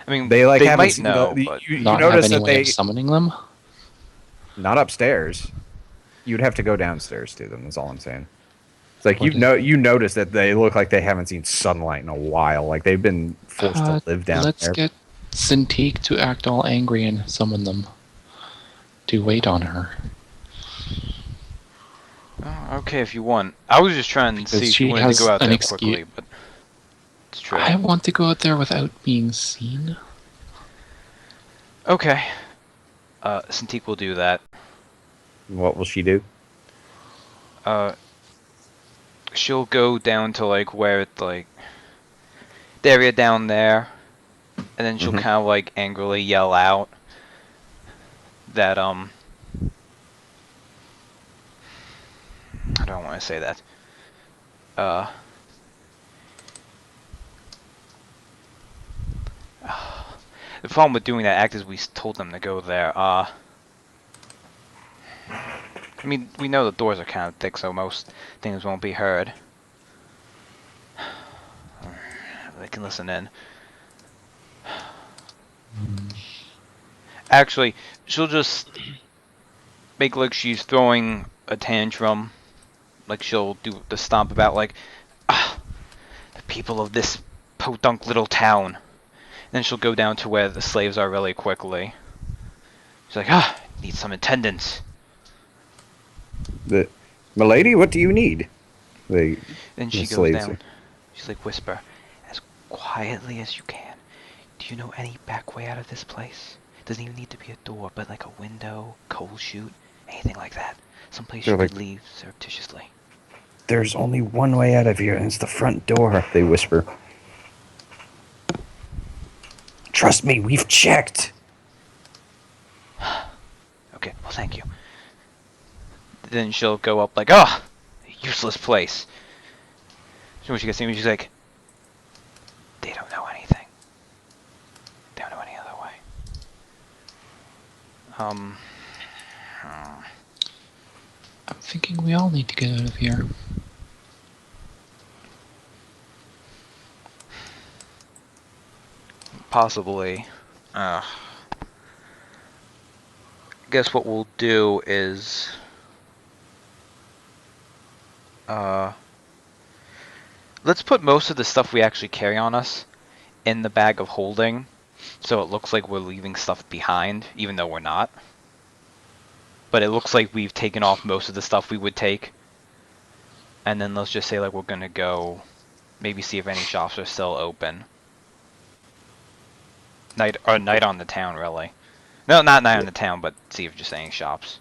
C: mean,
A: They like haven't
C: might
A: seen
C: know,
A: the,
C: but
A: you
B: Not have
A: notice
B: any
A: that
B: way
A: they
B: of summoning them?
A: not upstairs. You'd have to go downstairs to them. That's all I'm saying. It's like
B: What
A: you notice that they look like they haven't seen sunlight in a while. Like they've been forced to live down
B: Let's
A: there.
B: get Cintiq to act all angry and summon them to wait on her.
C: Oh, okay, if you want. I was just trying to
B: Because
C: see if
B: she
C: you wanted
B: has
C: to go out
B: an
C: there
B: excuse-
C: quickly, but it's true.
B: I want to go out there without being seen.
C: Okay. Cintiq will do that.
A: What will she do?
C: She'll go down to like where it's like the area down there, and then she'll
A: Mhm.
C: kind of like angrily yell out that don't want to say that. The problem with doing that act is we told them to go there. I mean, we know the doors are kind of thick, so most things won't be heard. They can listen in. Actually, she'll just make like she's throwing a tantrum. Like she'll do the stomp about like, the people of this podunk little town. Then she'll go down to where the slaves are really quickly. She's like, need some attendance.
A: Milady, what do you need?
C: Then she
A: The
C: goes
A: slaves
C: down.
A: are-
C: She's like, whisper, as quietly as you can. Do you know any back way out of this place? Doesn't even need to be a door, but like a window, coal chute, anything like that. Someplace
A: They're
C: you could
A: like-
C: leave surreptitiously.
A: There's only one way out of here, and it's the front door, they whisper. Trust me, we've checked.
C: Okay, well, thank you. Then she'll go up like, useless place. So when she gets to me, she's like, they don't know anything. They don't know any other way.
B: I'm thinking we all need to get out of here.
C: Possibly. Guess what we'll do is let's put most of the stuff we actually carry on us in the bag of holding, so it looks like we're leaving stuff behind, even though we're not. But it looks like we've taken off most of the stuff we would take. And then let's just say like we're gonna go maybe see if any shops are still open. Night on the town, really. No, not night on the town, but see if just any shops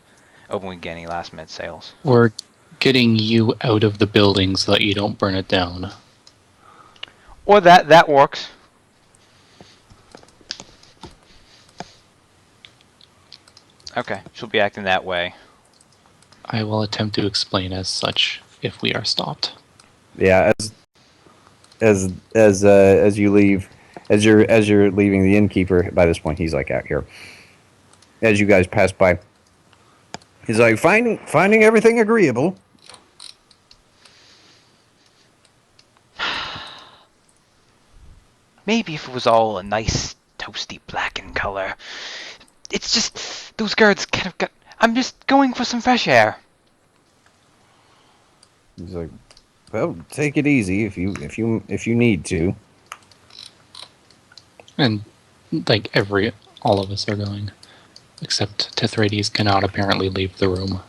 C: open. We get any last minute sales.
B: We're getting you out of the building so that you don't burn it down.
C: Or that works. Okay, she'll be acting that way.
B: I will attempt to explain as such if we are stopped.
A: Yeah, as you leave, as you're leaving the innkeeper. By this point, he's like out here. As you guys pass by, he's like finding everything agreeable.
C: Maybe if it was all a nice toasty black in color. It's just those guards kind of got. I'm just going for some fresh air.
A: He's like, well, take it easy if you need to.
B: And like all of us are going. Except Tithrades cannot apparently leave the room.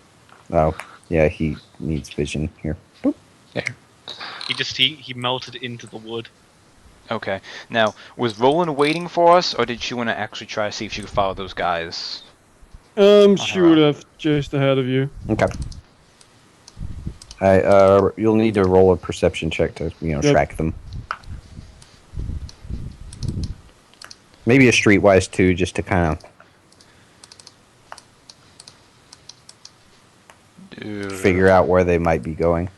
A: Oh, yeah, he needs vision here. Boop.
B: There.
E: He melted into the wood.
C: Okay. Now, was Roland waiting for us, or did she want to actually try to see if she could follow those guys?
D: She would have chased ahead of you.
A: Okay. You'll need to roll a perception check to
D: Yep.
A: track them. Maybe a streetwise too, just to kind of figure out where they might be going.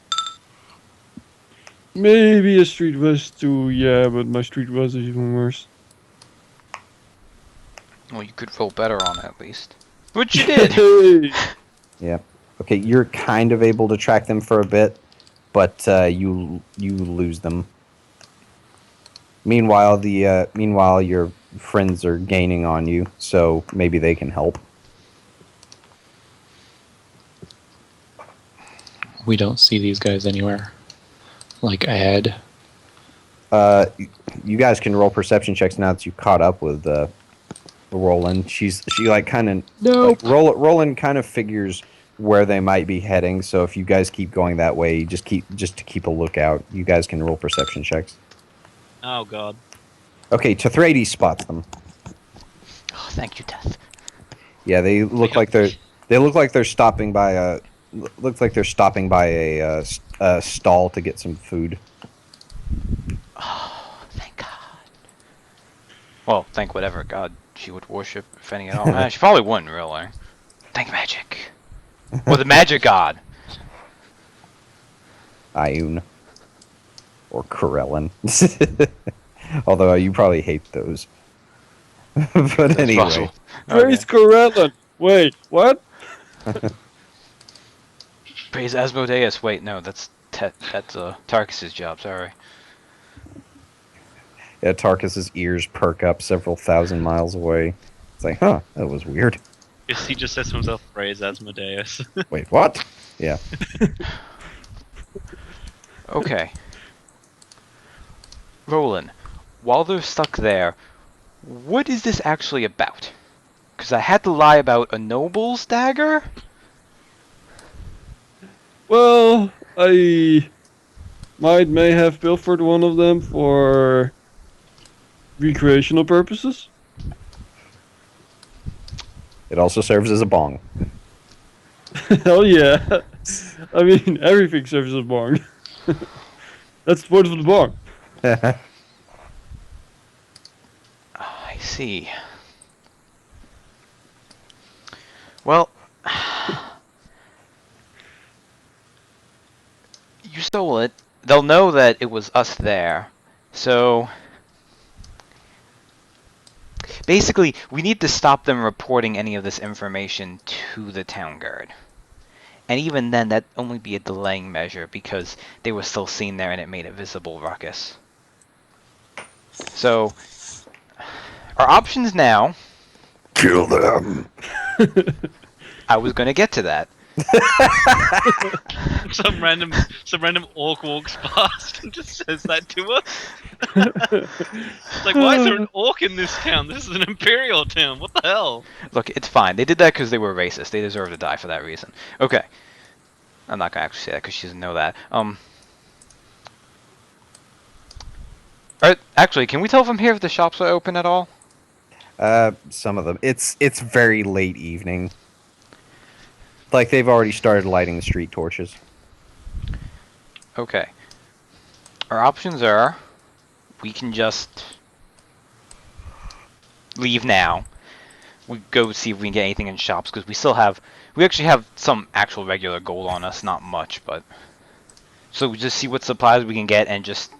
D: Maybe a street was too, yeah, but my street was is even worse.
C: Well, you could roll better on it at least. Which you did.
D: Hey!
A: Yeah. Okay, you're kind of able to track them for a bit, but you lose them. Meanwhile, your friends are gaining on you, so maybe they can help.
B: We don't see these guys anywhere. Like ahead.
A: You guys can roll perception checks now that you caught up with Roland. She like kind of
B: No.
A: Roland kind of figures where they might be heading. So if you guys keep going that way, just to keep a lookout. You guys can roll perception checks.
E: Oh god.
A: Okay, Tithrades spots them.
C: Oh, thank you, Death.
A: Yeah, they look like they're stopping by a stall to get some food.
C: Oh, thank God. Well, thank whatever god she would worship, if any at all. She probably wouldn't, really. Thank magic. Or the magic god.
A: Ioun. Or Corellin. Although you probably hate those. But
C: That's
A: anyway.
C: possible.
D: Praise Corellin. Wait, what?
C: Praise Asmodeus. Wait, no, that's Tarkus's job. Sorry.
A: Yeah, Tarkus's ears perk up several thousand miles away. It's like, huh, that was weird.
E: Guess he just says to himself, praise Asmodeus.
A: Wait, what? Yeah.
C: Okay. Roland, while they're stuck there, what is this actually about? Because I had to lie about a noble's dagger?
D: Well, I may have pilfered one of them for recreational purposes.
A: It also serves as a bong.
D: Hell yeah. I mean, everything serves as a bong. That's the point of the bong.
C: I see. Well, you stole it. They'll know that it was us there. So, basically, we need to stop them reporting any of this information to the town guard. And even then, that'd only be a delaying measure because they were still seen there and it made a visible ruckus. So, our options now.
A: Kill them.
C: I was going to get to that.
E: some random orc walks past and just says that to us. It's like, why is there an orc in this town? This is an imperial town. What the hell?
C: Look, it's fine. They did that because they were racist. They deserve to die for that reason. Okay. I'm not going to actually say that because she doesn't know that. Actually, can we tell from here if the shops are open at all?
A: Some of them. It's very late evening. Like they've already started lighting the street torches.
C: Okay. Our options are we can just leave now. We go see if we can get anything in shops because we actually have some actual regular gold on us, not much, but so we just see what supplies we can get and just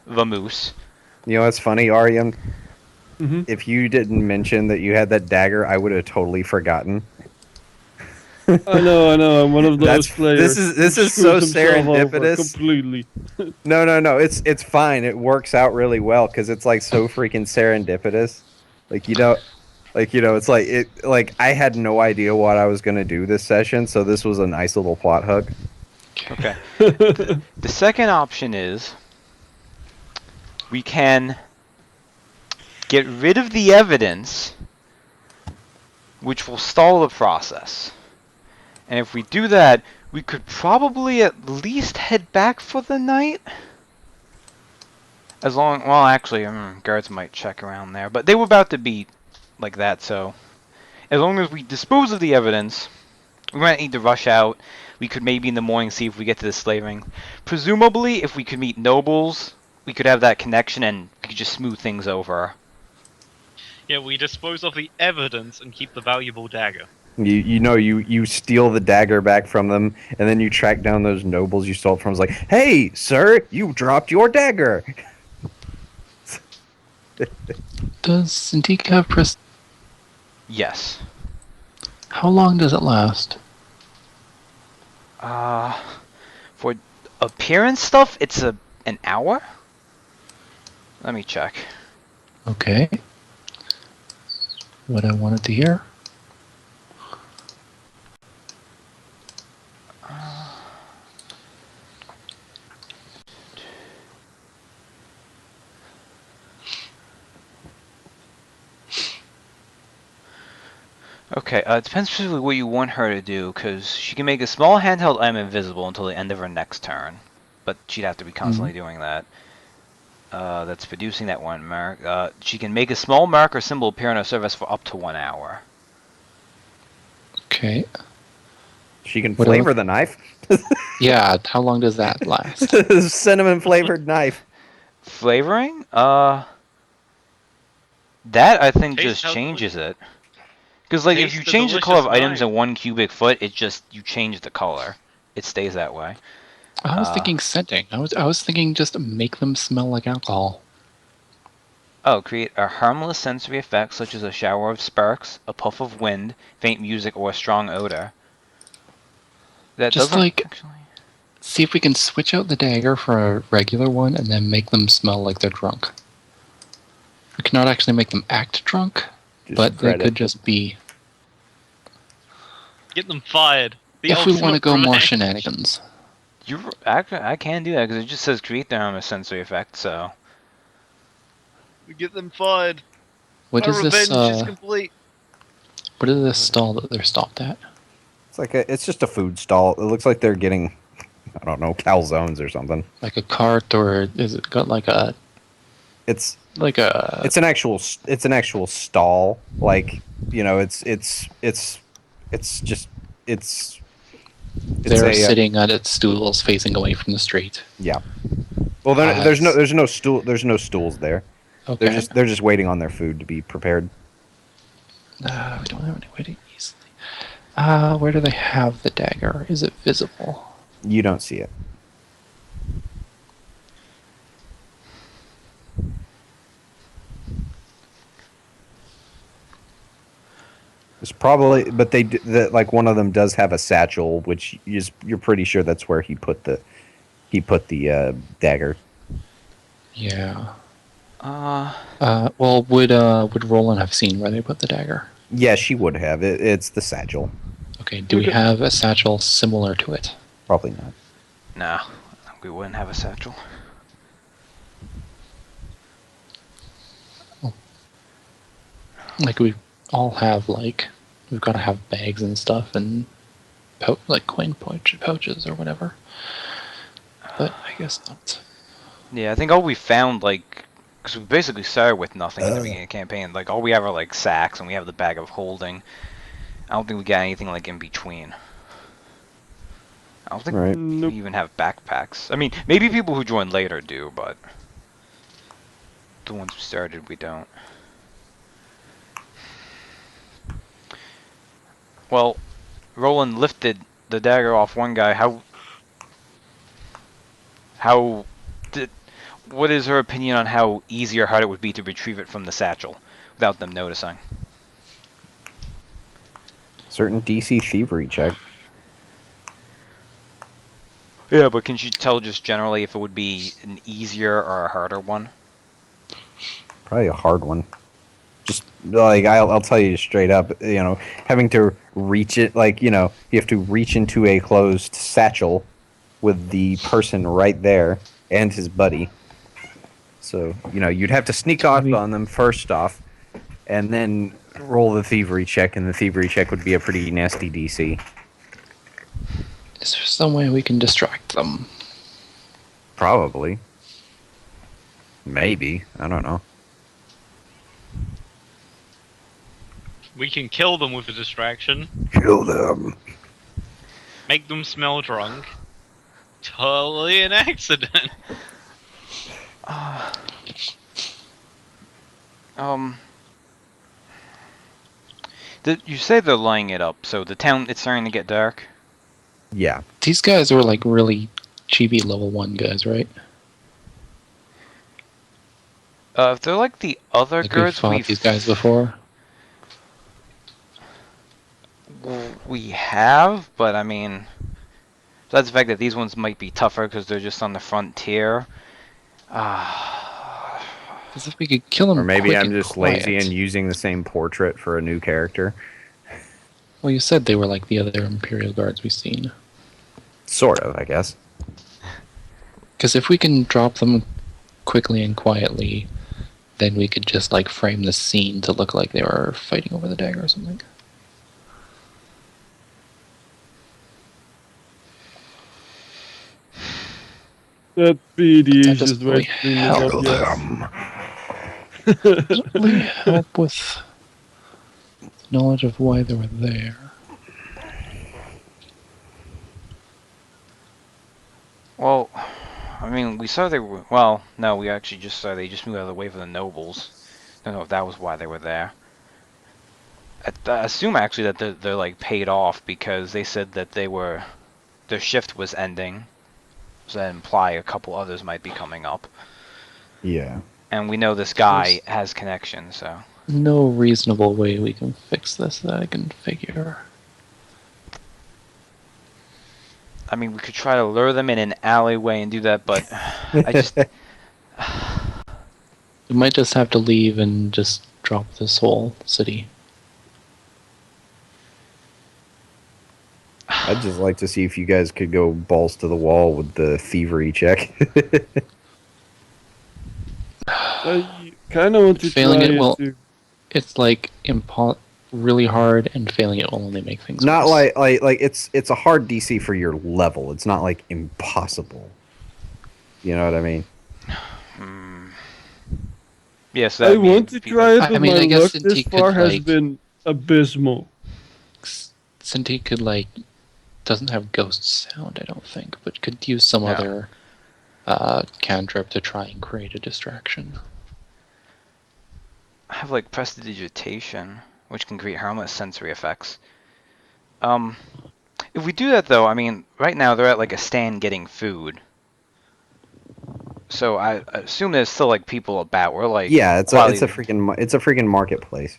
C: vamoose.
A: You know what's funny, Aryan?
D: Mm-hmm.
A: If you didn't mention that you had that dagger, I would have totally forgotten.
D: I know. I'm one of those players.
A: This is so
D: screws himself over
A: serendipitous.
D: completely.
A: No. It's fine. It works out really well because it's like so freaking serendipitous. It's like I had no idea what I was gonna do this session, so this was a nice little plot hook.
C: Okay. The second option is we can get rid of the evidence, which will stall the process. And if we do that, we could probably at least head back for the night. Actually, guards might check around there, but they were about to be like that, so as long as we dispose of the evidence, we might need to rush out. We could maybe in the morning see if we get to the slave ring. Presumably, if we could meet nobles, we could have that connection and we could just smooth things over.
E: Yeah, we dispose of the evidence and keep the valuable dagger.
A: You steal the dagger back from them, and then you track down those nobles you stole it from. It's like, hey, sir, you dropped your dagger.
B: Does Cintiq have
C: Yes.
B: How long does it last?
C: For appearance stuff, it's an hour? Let me check.
B: Okay. What I wanted to hear.
C: Okay, it depends specifically what you want her to do, because she can make a small handheld item invisible until the end of her next turn. But she'd have to be constantly doing that. That's producing that one mark. She can make a small mark or symbol appear on her surface for up to 1 hour.
B: Okay.
A: She can
B: What
A: flavor
B: else?
A: the knife.
B: Yeah, how long does that last?
A: Cinnamon flavored knife.
C: Flavoring? That I think
E: Taste
C: just
E: how
C: changes it. Because like if
E: Taste
C: you
E: the
C: change the color of
E: delicious
C: items
E: knife.
C: in 1 cubic foot, you change the color. It stays that way.
B: I was thinking scenting. I was thinking just make them smell like alcohol.
C: Oh, create a harmless sensory effect such as a shower of sparks, a puff of wind, faint music, or a strong odor. That
B: Just
C: doesn't
B: like
C: actually.
B: see if we can switch out the dagger for a regular one and then make them smell like they're drunk. We cannot actually make them act drunk,
A: Just
B: but they
A: credit.
B: could just be.
E: Get them fired. The
B: If we want to
E: ultimate
B: go more
E: revenge.
B: shenanigans.
C: I can do that because it just says create the harmless sensory effect. So
E: Get them fired.
B: What
E: My
B: is this?
E: revenge is complete.
B: What is this stall that they're stopped at?
A: It's like it's just a food stall. It looks like they're getting, I don't know, calzones or something.
B: Like a cart, or is it got like a
A: It's
B: It's
A: an actual stall. Like, you know, it's
B: they're
A: a,
B: sitting at its stools facing away from the street.
A: yeah. Well, there's no stools there.
B: Okay.
A: They're just waiting on their food to be prepared.
B: We don't have any way to easily. Where do they have the dagger? Is it visible?
A: You don't see it. It's probably, but like one of them does have a satchel, which you're pretty sure that's where he put the dagger.
B: Yeah.
C: uh,
B: Well, would Roland have seen where they put the dagger?
A: Yeah, she would have. It's the satchel.
B: Okay. Do we have a satchel similar to it?
A: Probably not.
C: no, we wouldn't have a satchel.
B: Like we all have we've got to have bags and stuff and like coin pouches or whatever. But I guess not.
C: Yeah, I think all we found, like, because we basically started with nothing in the beginning of the campaign. Like, all we have are, like, sacks, and we have the bag of holding. I don't think we got anything, like, in between. I don't think
A: Right.
C: we even have backpacks. I mean, maybe people who join later do, but the ones who started, we don't. Well, Roland lifted the dagger off one guy. What is her opinion on how easy or hard it would be to retrieve it from the satchel without them noticing?
A: Certain DC thievery check.
C: Yeah, but can she tell just generally if it would be an easier or a harder one?
A: Probably a hard one. Just like I'll tell you straight up, you know, having to reach it, like, you know, you have to reach into a closed satchel with the person right there and his buddy. So, you know, you'd have to sneak off on them first off, and then roll the thievery check, and the thievery check would be a pretty nasty DC.
B: Is there some way we can distract them?
A: Probably. Maybe. I don't know.
E: We can kill them with a distraction.
A: Kill them.
E: Make them smell drunk. Totally an accident.
C: You say they're lining it up, so the town, it's starting to get dark.
A: Yeah.
B: These guys were like really chibi level 1 guys, right?
C: If they're like the other
B: Like we've
C: guards
B: fought these guys before.
C: we have, but I mean, besides the fact that these ones might be tougher because they're just on the frontier.
B: Because if we could kill them,
A: Or maybe
B: quick
A: I'm
B: and
A: just lazy
B: quiet.
A: and using the same portrait for a new character.
B: Well, you said they were like the other Imperial guards we've seen.
A: Sort of, I guess.
B: Because if we can drop them quickly and quietly, then we could just like frame the scene to look like they were fighting over the dagger or something.
D: That'd be the
B: That
D: easiest
B: doesn't
D: way
B: really
D: to clean it
B: help.
D: up, yes.
B: Doesn't really help with knowledge of why they were there.
C: Well, I mean, we saw they were. Well, no, we actually just saw they just moved out of the way for the nobles. I don't know if that was why they were there. I assume actually that they're like paid off because they said that their shift was ending, that imply a couple others might be coming up.
A: Yeah.
C: And we know this guy
B: There's-
C: has connections, so.
B: No reasonable way we can fix this that I can figure.
C: I mean, we could try to lure them in an alleyway and do that, but I just.
B: We might just have to leave and just drop this whole city.
A: I'd just like to see if you guys could go balls to the wall with the thievery check.
D: I kind of want to
B: Failing
D: try
B: it will-
D: to.
B: It's like really hard, and failing it will only make things
A: Not
B: worse.
A: like it's a hard DC for your level. It's not like impossible. You know what I mean?
C: Yes,
D: I want to try it,
B: I
D: but
B: mean,
D: my
B: I guess
D: luck
B: since
D: this
B: he could,
D: far has
B: like-
D: been abysmal.
B: Cinti could doesn't have ghost sound, I don't think, but could use some
C: No.
B: other cantrip to try and create a distraction.
C: I have like prestidigitation, which can create harmless sensory effects. If we do that though, I mean, right now they're at like a stand getting food. So I assume there's still like people about. We're like
A: Yeah, it's a
C: quality-
A: freaking marketplace.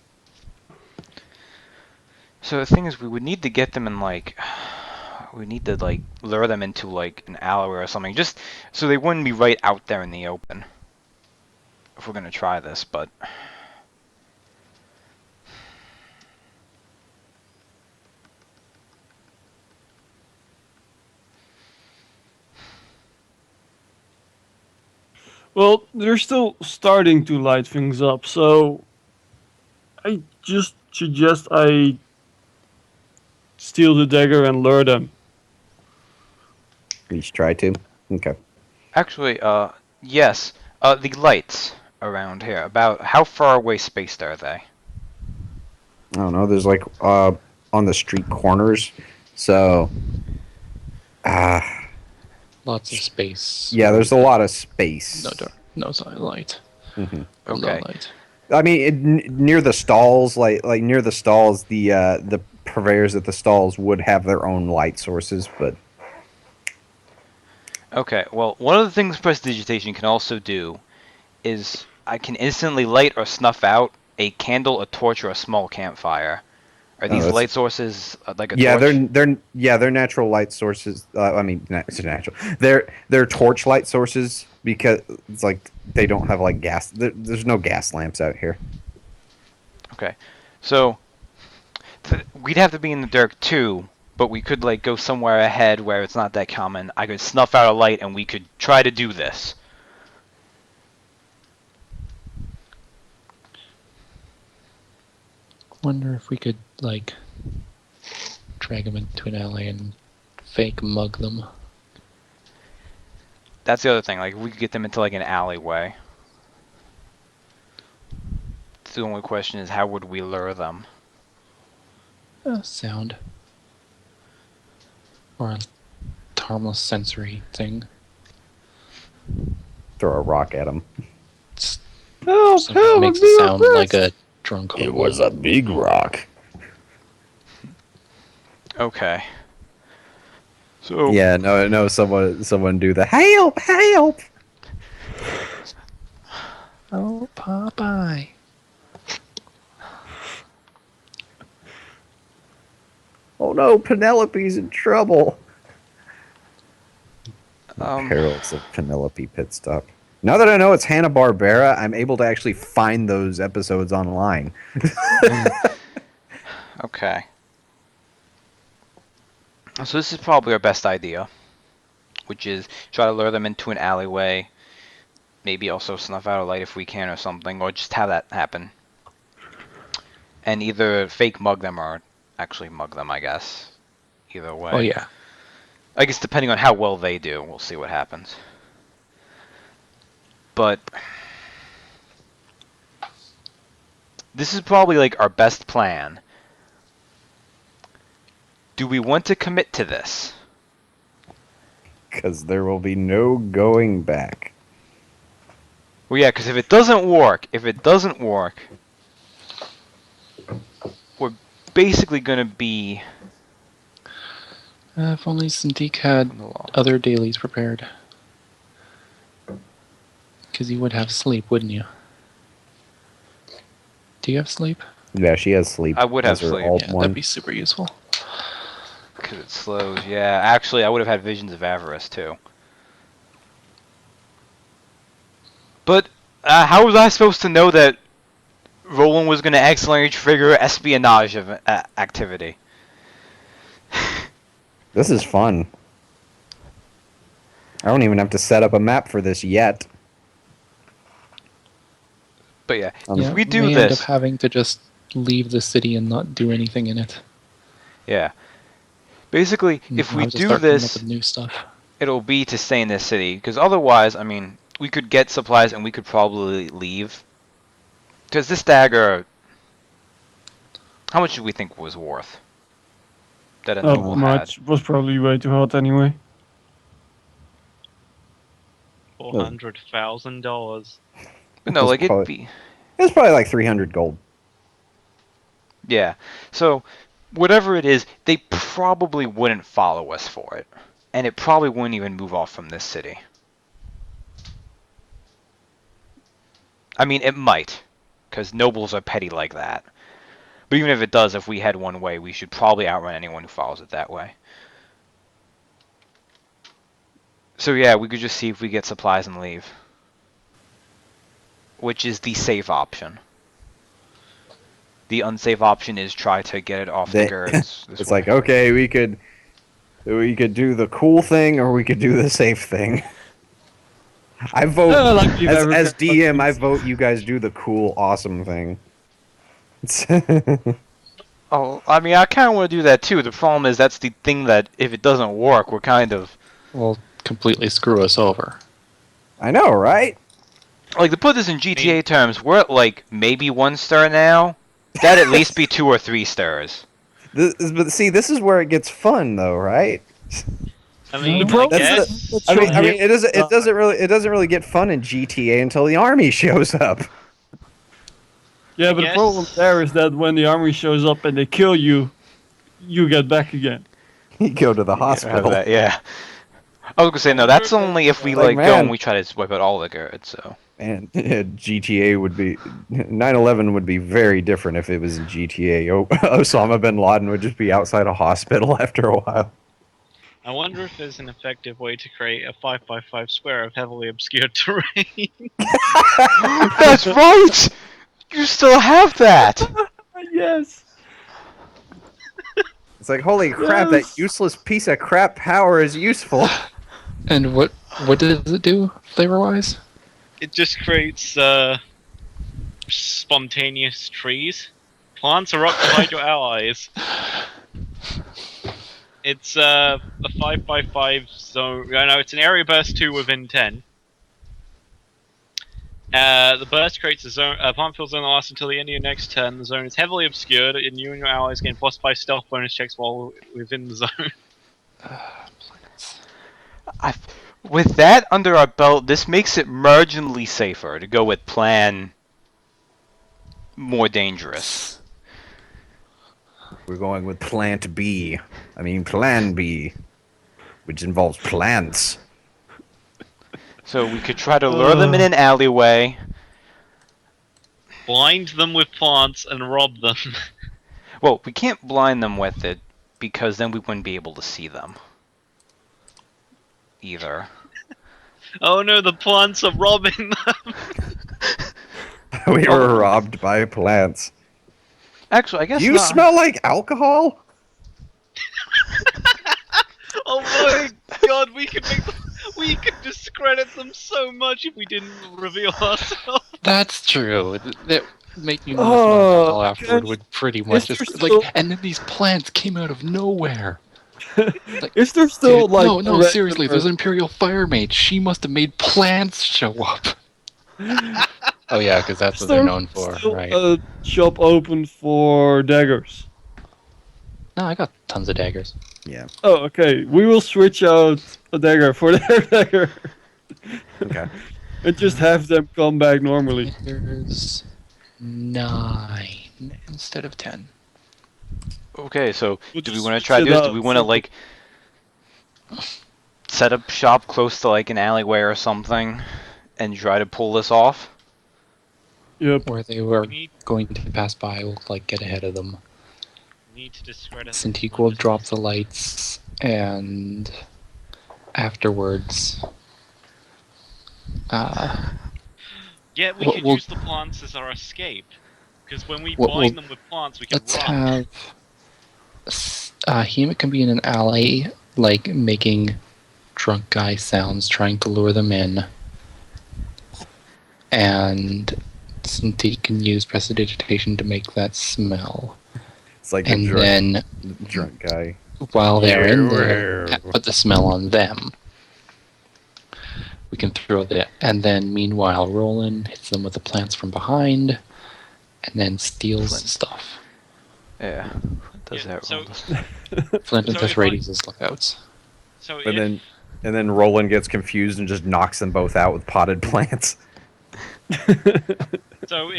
C: So the thing is, we would need to get them in like, we need to like lure them into like an alleyway or something, just so they wouldn't be right out there in the open. If we're gonna try this, but
D: Well, they're still starting to light things up, so I just suggest I steal the dagger and lure them.
A: At least try to. Okay.
C: actually, yes, the lights around here. About how far away spaced are they?
A: I don't know. There's like on the street corners. So
B: Lots of space.
A: yeah, there's a lot of space.
B: No light.
A: hmm
B: Low
C: Okay.
B: light.
A: I mean, near the stalls, like near the stalls, the purveyors at the stalls would have their own light sources, but
C: Okay, well, one of the things prestidigitation can also do is I can instantly light or snuff out a candle, a torch, or a small campfire. Are these
A: that's-
C: light sources like a
A: yeah,
C: torch?
A: they're natural light sources. I mean, it's natural. They're torch light sources because it's like they don't have like gas. There's no gas lamps out here.
C: Okay, so we'd have to be in the dark too, but we could like go somewhere ahead where it's not that common. I could snuff out a light, and we could try to do this.
B: Wonder if we could drag them into an alley and fake mug them.
C: That's the other thing. Like, we could get them into like an alleyway. The only question is, how would we lure them?
B: Sound. Or a harmless sensory thing.
A: Throw a rock at them.
D: Help!
B: Something that makes it sound like a drunk hobo.
A: a big rock.
C: Okay. So
A: Yeah, no. Someone do the help!
B: Oh, Popeye.
A: Oh no, Penelope's in trouble. Perils of Penelope Pit Stop. Now that I know it's Hanna-Barbera, I'm able to actually find those episodes online.
C: Okay. So this is probably our best idea, which is try to lure them into an alleyway, maybe also snuff out a light if we can or something, or just have that happen. And either fake mug them or actually mug them, I guess. Either way.
B: Oh, yeah.
C: I guess depending on how well they do, we'll see what happens. But this is probably like our best plan. Do we want to commit to this?
A: Because there will be no going back.
C: Well, yeah, because if it doesn't work, we're basically gonna be.
B: If only Cintiq had other dailies prepared. Because you would have sleep, wouldn't you? Do you have sleep?
A: Yeah, she has sleep.
C: I would have
A: as her
C: sleep.
A: alt
B: Yeah,
A: one.
B: that'd be super useful.
C: Because it slows. Yeah, actually, I would have had Visions of Avarice too. But how was I supposed to know that Roland was going to accidentally trigger espionage of, activity?
A: This is fun. I don't even have to set up a map for this yet.
C: But yeah,
B: Yeah,
C: if we do
B: may end up
C: this,
B: having to just leave the city and not do anything in it.
C: yeah. Basically, if
B: I'll
C: we
B: just
C: do
B: start coming up
C: this,
B: with new stuff.
C: it'll be to stay in this city. Because otherwise, I mean, we could get supplies and we could probably leave. Because this dagger, how much do we think was worth? That a
D: Not
C: noble
D: much. Was probably way too hot anyway.
E: $400,000.
C: But no,
A: It's
C: like it'd
A: probably-
C: be.
A: It's probably like 300 gold.
C: Yeah. So, whatever it is, they probably wouldn't follow us for it. And it probably wouldn't even move off from this city. I mean, it might. Because nobles are petty like that. But even if it does, if we head one way, we should probably outrun anyone who follows it that way. So yeah, we could just see if we get supplies and leave. Which is the safe option. The unsafe option is try to get it off the
A: They-
C: girds. this
A: It's
C: way.
A: like, okay, we could do the cool thing or we could do the safe thing. I vote
D: like you've ever
A: as
D: kept
A: DM. I
D: things.
A: vote you guys do the cool, awesome thing.
C: Oh, I mean, I kind of want to do that too. The problem is that's the thing that if it doesn't work, we're kind of
B: Will completely screw us over.
A: I know, right?
C: like to put this in GTA terms. We're at like maybe 1 star now. That'd at least be 2 or 3 stars.
A: But see, this is where it gets fun, though, right?
E: I mean,
D: The
E: I
D: problem-
E: guess.
A: I mean, it
D: Yeah.
A: doesn't really get fun in GTA until the army shows up.
D: Yeah, but the
E: guess-
D: problem there is that when the army shows up and they kill you, you get back again.
A: You go to the hospital.
C: Yeah. I was gonna say no. That's only if we
A: Like,
C: like go
A: man.
C: and we try to wipe out all the guards. So
A: And GTA would be 9/11 would be very different if it was in GTA. Osama bin Laden would just be outside a hospital after a while.
E: I wonder if there's an effective way to create a 5x5 square of heavily obscured terrain.
C: that's right. You still have that.
D: Yes.
A: It's like, holy crap, that
D: Yes.
A: useless piece of crap power is useful.
B: And what does it do flavor-wise?
E: It just creates spontaneous trees. Plants erupt behind your allies. It's a 5x5 zone. No, it's an area burst 2 within 10. The burst creates a zone, plant field zone that lasts until the end of your next turn. The zone is heavily obscured, and you and your allies gain +5 stealth bonus checks while within the zone.
C: With that under our belt, this makes it marginally safer to go with plan more dangerous.
A: We're going with Plan B, which involves plants.
C: So we could try to lure them in an alleyway.
E: Blind them with plants and rob them.
C: Well, we can't blind them with it because then we wouldn't be able to see them. Either.
E: Oh no, the plants are robbing them.
A: We were robbed by plants.
C: Actually, I guess
A: You
C: not.
A: smell like alcohol?
E: Oh my god, we could discredit them so much if we didn't reveal ourselves.
B: That's true. That make me
D: Oh,
B: all afterward
D: can-
B: would pretty much
D: is
B: just
D: there still-
B: and then these plants came out of nowhere.
D: Is there still
B: Dude,
D: like
B: no,
D: a
B: seriously,
D: regular-
B: there's an Imperial Fire Mage. She must have made plants show up. Oh yeah, because that's what they're known for,
D: still
B: right?
D: a shop open for daggers?
B: No, I got tons of daggers.
A: Yeah.
D: Oh, okay. We will switch out a dagger for their dagger
A: Okay.
D: and just have them come back normally.
B: There's 9 instead of 10.
C: Okay, so
D: We'll
C: do we
D: just
C: want to
D: switch
C: try
D: it
C: this? Do
D: up,
C: we want to
D: so-
C: like set up shop close to like an alleyway or something, and try to pull this off.
D: Yep.
B: Where they were
E: We need,
B: going to pass by, we'll like get ahead of them.
E: need to discredit.
B: Cintiq will drop the lights, and afterwards,
E: Yeah, we
B: we'll-
E: could
B: we'll-
E: use the plants as our escape. Because when we
B: We'll-
E: bind
B: we'll-
E: them with plants, we can
B: let's
E: run.
B: have Hemet can be in an alley, like making drunk guy sounds, trying to lure them in, and Cintiq can use prestidigitation to make that smell,
A: It's like
B: and
A: a drunk,
B: then
A: drunk guy.
B: while they're in there, put the smell on them. We can throw that, and then meanwhile, Roland hits them with the plants from behind, and then steals
C: Flint.
B: stuff.
C: Yeah, does
E: Yeah,
C: that
E: so-
C: roll?
B: Flint and
E: So if
B: Thesrades as lookouts.
E: So
A: But
E: if,
A: then Roland gets confused and just knocks them both out with potted plants.
E: so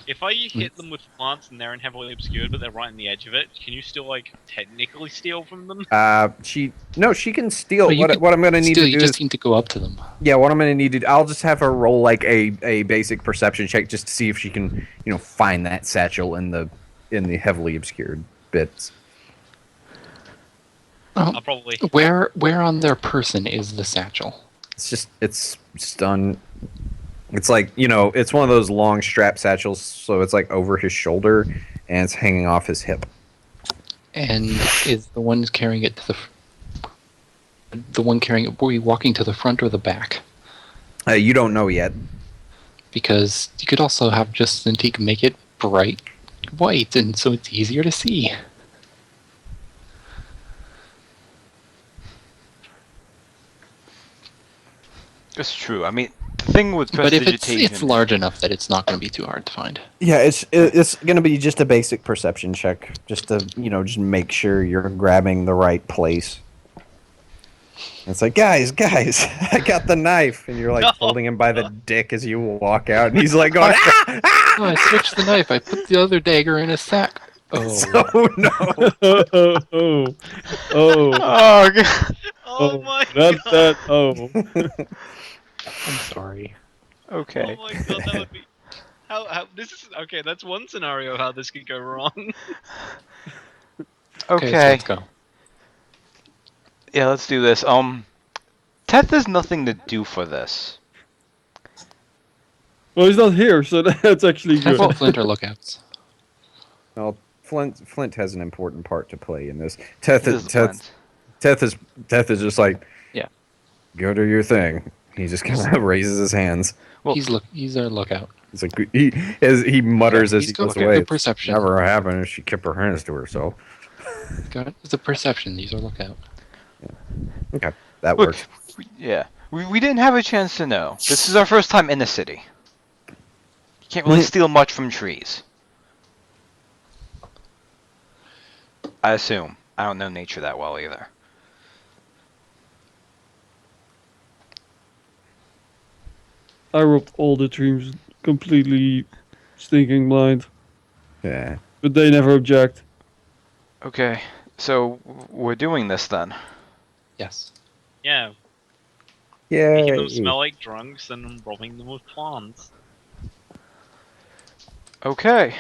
E: if I hit them with plants and they're in heavily obscured, but they're right on the edge of it, can you still like technically steal from them?
A: She can steal.
B: But you could
A: What I'm gonna need
B: Still,
A: to
B: you
A: do
B: just
A: is
B: need to go up to them.
A: what I'm gonna need to. I'll just have her roll like a basic perception check just to see if she can find that satchel in the heavily obscured bits.
E: I'll probably.
B: Where on their person is the satchel?
A: It's done. It's like it's one of those long strap satchels, so it's like over his shoulder and it's hanging off his hip.
B: And is the one carrying it to the one carrying it? Were you walking to the front or the back?
A: You don't know yet.
B: Because you could also have just Cintiq make it bright white, and so it's easier to see.
C: It's true. I mean, the thing with
B: But if
C: prestidigitation.
B: it's large enough that it's not going to be too hard to find.
A: Yeah, it's gonna be just a basic perception check, just to just make sure you're grabbing the right place. It's like, guys, I got the knife, and you're like
E: No.
A: holding him by the dick as you walk out, and he's like going, ah, ah!
B: Oh, I switched the knife. I put the other dagger in a sack. Oh,
A: So no,
D: oh,
C: Oh god.
E: Oh my
D: not
E: god!
D: that. Oh,
B: I'm sorry.
C: Okay.
E: Oh my god, that would be. How this is okay. That's one scenario how this could go wrong.
B: So
C: Okay.
B: let's go.
C: Yeah, let's do this. Teth has nothing to do for this.
D: well, he's not here, so that's actually
B: I
D: good.
B: thought Flint are lookouts.
A: well, Flint has an important part to play in this. Teth
C: This
A: is
C: is Flint.
A: Teth is just like,
B: Yeah.
A: go do your thing. He just kind of raises his hands.
C: Well-
B: He's our lookout.
A: It's like he mutters as
B: He's
A: he
B: got
A: goes
B: good
A: away.
B: perception.
A: Never happened if she kept her hands to herself.
B: Got it? It's a perception. He's our lookout.
A: Okay, that
C: Look,
A: works.
C: yeah, we didn't have a chance to know. This is our first time in the city. You can't really steal much from trees. I assume. I don't know nature that well either.
D: I robbed all the dreams completely stinking blind,
A: Yeah.
D: but they never object.
C: Okay, so we're doing this then.
B: Yes.
E: Yeah,
A: Yeah.
E: making them smell like drunks and robbing them with plants.
C: Okay.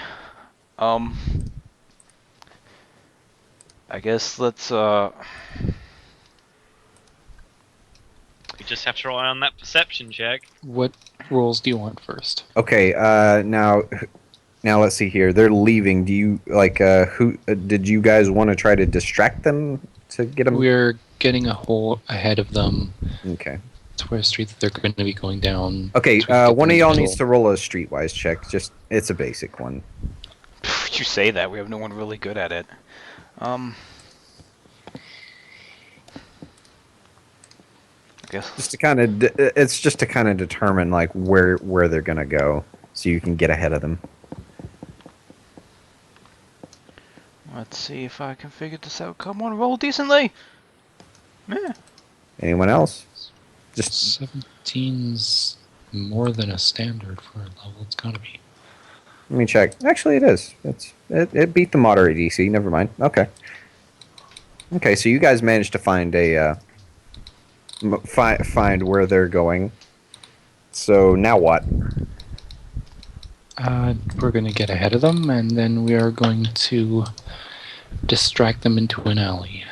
C: I guess let's
E: We just have to rely on that perception check.
B: What rolls do you want first?
A: Okay. Now let's see here. They're leaving. Do you who did you guys want to try to distract them to get them?
B: We're getting a hole ahead of them.
A: Okay.
B: It's where street that they're going to be going down.
A: Okay.
B: So we get
A: One
B: them
A: of y'all
B: in the
A: needs to roll a streetwise check. Just it's a basic one.
C: you say that we have no one really good at it. I guess
A: Just to kind of it's just to kind of determine like where they're gonna go, so you can get ahead of them.
C: let's see if I can figure this out. Come on, roll decently. Yeah.
A: Anyone else? Just
B: 17's more than a standard for a level. It's gotta be.
A: let me check. Actually, it is. It beat the moderate DC. Never mind. Okay. Okay, so you guys managed to find find where they're going. So now what?
B: We're going to get ahead of them, and then we are going to distract them into an alley.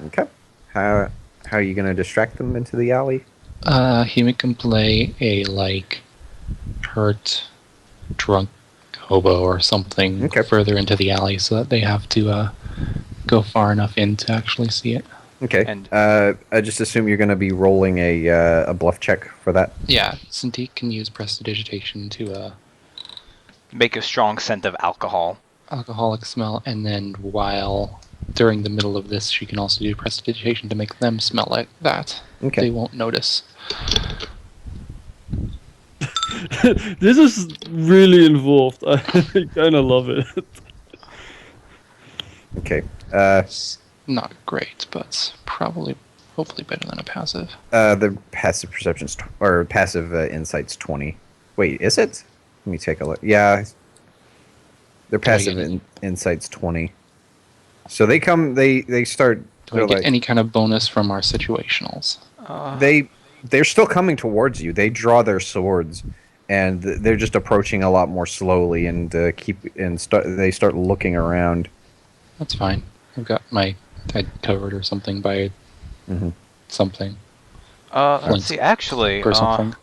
A: Okay. How are you gonna distract them into the alley?
B: He can play a hurt, drunk hobo or something
A: Okay.
B: further into the alley, so that they have to go far enough in to actually see it.
A: Okay.
C: And-
A: I just assume you're gonna be rolling a bluff check for that.
B: Yeah, Cintiq can use prestidigitation to
C: Make a strong scent of alcohol.
B: alcoholic smell, and then while during the middle of this, she can also do prestidigitation to make them smell like that.
A: Okay.
B: They won't notice.
D: This is really involved. I kind of love it.
A: Okay.
B: It's not great, but hopefully better than a passive.
A: The passive perception's or passive insight's 20. Wait, is it? Let me take a look. Yeah. Their passive insight's 20. So they come. They start.
B: Do I
A: they're
B: get
A: like-
B: any kind of bonus from our situationals?
A: They're still coming towards you. They draw their swords, and they're just approaching a lot more slowly. And they start looking around.
B: That's fine. I've got my head covered or something by
A: Mhm.
B: something
C: Let's
B: Flint
C: see. Actually,
B: or something.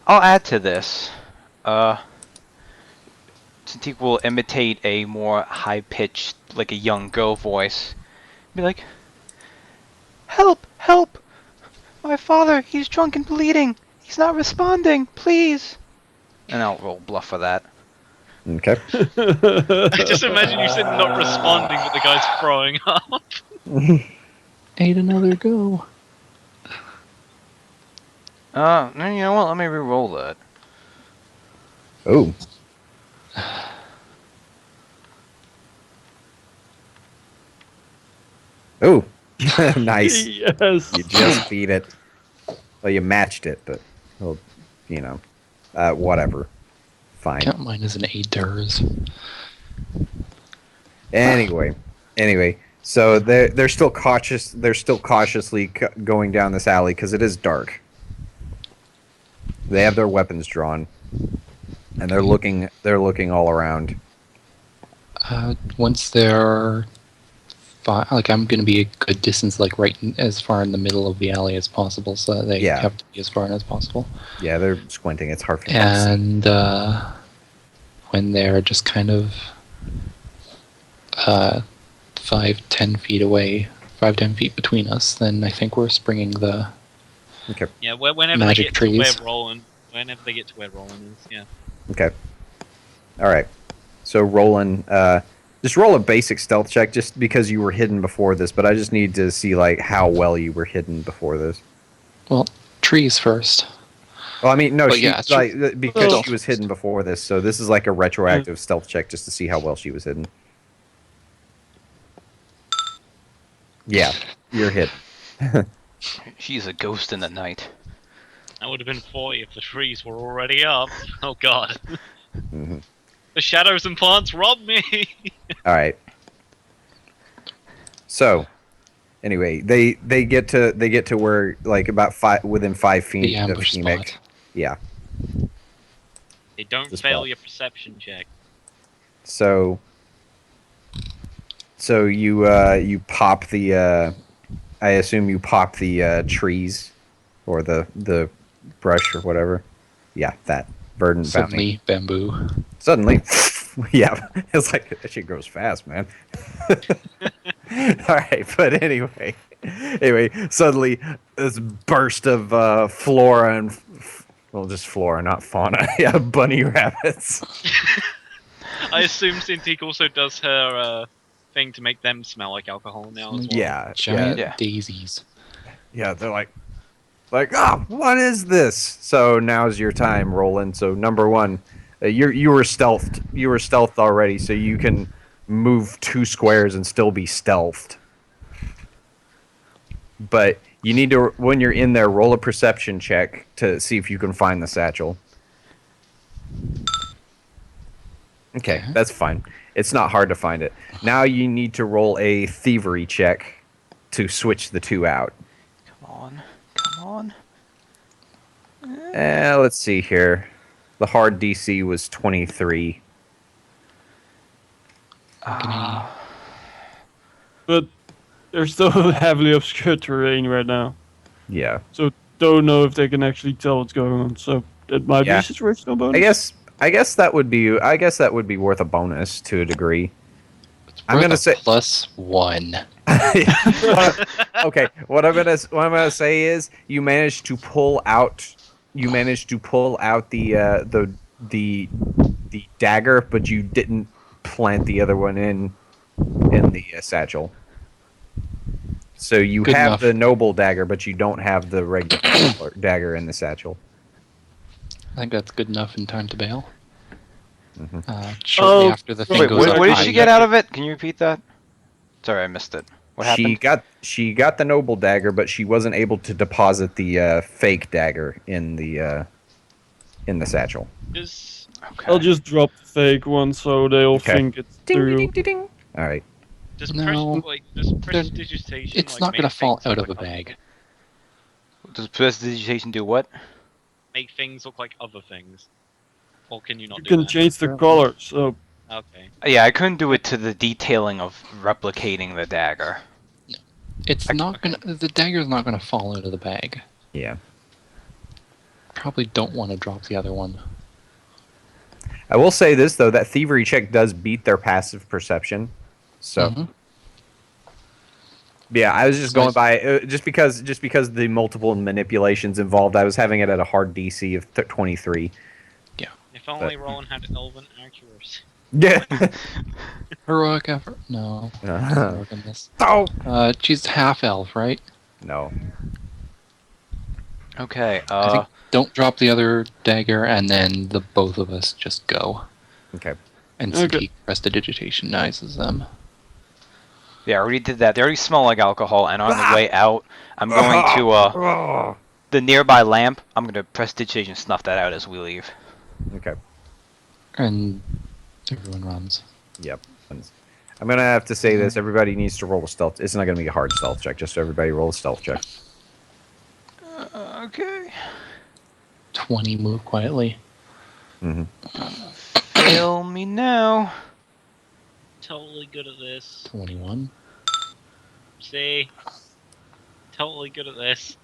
C: I'll add to this. Cintiq will imitate a more high-pitched, like a young girl voice. Be like, "Help! Help! My father, he's drunk and bleeding. He's not responding. Please." And I'll roll bluff for that.
A: Okay.
E: I just imagine you said not responding, but the guy's throwing up.
B: Ate another go.
C: No, you know what? Let me re-roll that.
A: Oh. Oh. Nice.
D: Yes.
A: You just beat it. Well, you matched it, but, well, you know, whatever. Fine.
B: Count mine as an 8 DERS.
A: Anyway, so they're still cautious. They're still cautiously going down this alley because it is dark. They have their weapons drawn, and they're looking. They're looking all around.
B: Once they're I'm going to be a good distance, as far in the middle of the alley as possible, so that they
A: Yeah.
B: have to be as far in as possible.
A: Yeah, they're squinting. It's hard for them to see.
B: And when they're just kind of 5-10 feet away, 5-10 feet between us, then I think we're springing the.
A: Okay.
E: Yeah, whenever
B: Magic
E: they get
B: trees.
E: to where Roland, whenever they get to where Roland is, yeah.
A: Okay. All right. So Roland, just roll a basic stealth check, just because you were hidden before this. But I just need to see how well you were hidden before this.
B: Well, trees first.
A: Well, I mean, no,
B: But
A: she,
B: yeah,
A: because
B: Stealth.
A: she was hidden before this, so this is like a retroactive stealth check just to see how well she was hidden. Yeah, you're hit.
C: She's a ghost in the night.
E: That would have been 40 if the trees were already up. Oh god.
A: hmm
E: The shadows and plants rob me!
A: All right. So, anyway, they get to where about within 5 feet
B: The
A: of
B: ambush
A: Shemek.
B: spot.
A: Yeah.
E: Hey, don't
A: This
E: fail
A: spot.
E: your perception check.
A: So you pop the I assume you pop the trees or the brush or whatever. Yeah, that verdant bounty.
B: Suddenly, bamboo.
A: Suddenly, yeah, it's like that shit grows fast, man. All right, but anyway, suddenly this burst of flora and well, just flora, not fauna. Yeah, bunny rabbits.
E: I assume Cintiq also does her thing to make them smell like alcohol now as well.
A: Yeah,
B: Giant
C: Yeah.
B: daisies.
A: yeah, they're like, what is this? So now's your time, Roland. So number one, you were stealthed. You were stealthed already, so you can move 2 squares and still be stealthed. But you need to, when you're in there, roll a perception check to see if you can find the satchel. Okay, that's fine. It's not hard to find it. Now you need to roll a thievery check to switch the 2 out.
C: on. Come on.
A: Let's see here. The hard DC was 23.
C: Ah,
D: But they're still heavily obscured terrain right now.
A: Yeah.
D: Don't know if they can actually tell what's going on. So it might be
A: Yeah.
D: a situational bonus.
A: I guess that would be worth a bonus to a degree.
B: It's
A: I'm
B: worth
A: gonna
B: a
A: say-
B: +1.
A: Okay, what I'm gonna say is you managed to pull out the dagger, but you didn't plant the other one in the satchel. So you
B: Good
A: have
B: enough.
A: the noble dagger, but you don't have the regular dagger in the satchel.
B: I think that's good enough in time to bail.
A: Mhm.
B: Shortly
D: Oh,
B: after the
D: wait,
B: thing
C: wait,
B: goes
C: what,
B: up,
C: what did
B: I-
C: she get out of it? Can you repeat that? Sorry, I missed it. What
A: She
C: happened?
A: got the noble dagger, but she wasn't able to deposit the fake dagger in the satchel.
E: Does
C: Okay.
D: I'll just drop the fake one so they'll
A: Okay.
D: think it's through.
A: All right.
E: does
B: No,
E: does
B: they're-
E: prestidigitation
B: It's
E: like,
B: not going
E: make
B: to fall
E: things
B: out
E: look
B: of a
E: like
B: bag.
C: Does prestidigitation do what?
E: make things look like other things? Or can you not
D: You
E: do
D: can
E: that?
D: change the color. So
E: Okay.
C: Yeah, I couldn't do it to the detailing of replicating the dagger.
B: It's
A: Okay.
B: not going to... The dagger's not going to fall out of the bag.
A: Yeah.
B: Probably don't want to drop the other one.
A: I will say this though, that thievery check does beat their passive perception. So
B: Mhm.
A: yeah, I was just
B: So
A: going
B: it's-
A: by just because the multiple manipulations involved. I was having it at a hard DC of 23.
E: If only Roland had elven accuracy.
A: Yeah.
B: Heroic effort? No. Heroic in this.
A: Oh
B: She's half elf, right?
A: no.
C: Okay,
B: I think don't drop the other dagger, and then the both of us just go.
A: Okay.
B: And
D: Okay.
B: Sadiq prestidigitation-izes them.
C: yeah, I already did that. They already smell like alcohol, and on the way out, I'm going to, the nearby lamp, I'm going to prestidigitation snuff that out as we leave.
A: Okay.
B: And everyone runs.
A: Yep. I'm gonna have to say this. Everybody needs to roll a stealth. It's not gonna be a hard stealth check. Just so everybody roll a stealth check.
C: Okay.
B: 20 move quietly.
A: Mm-hmm.
C: Fail me now.
E: Totally good at this.
B: 21.
E: See? Totally good at this.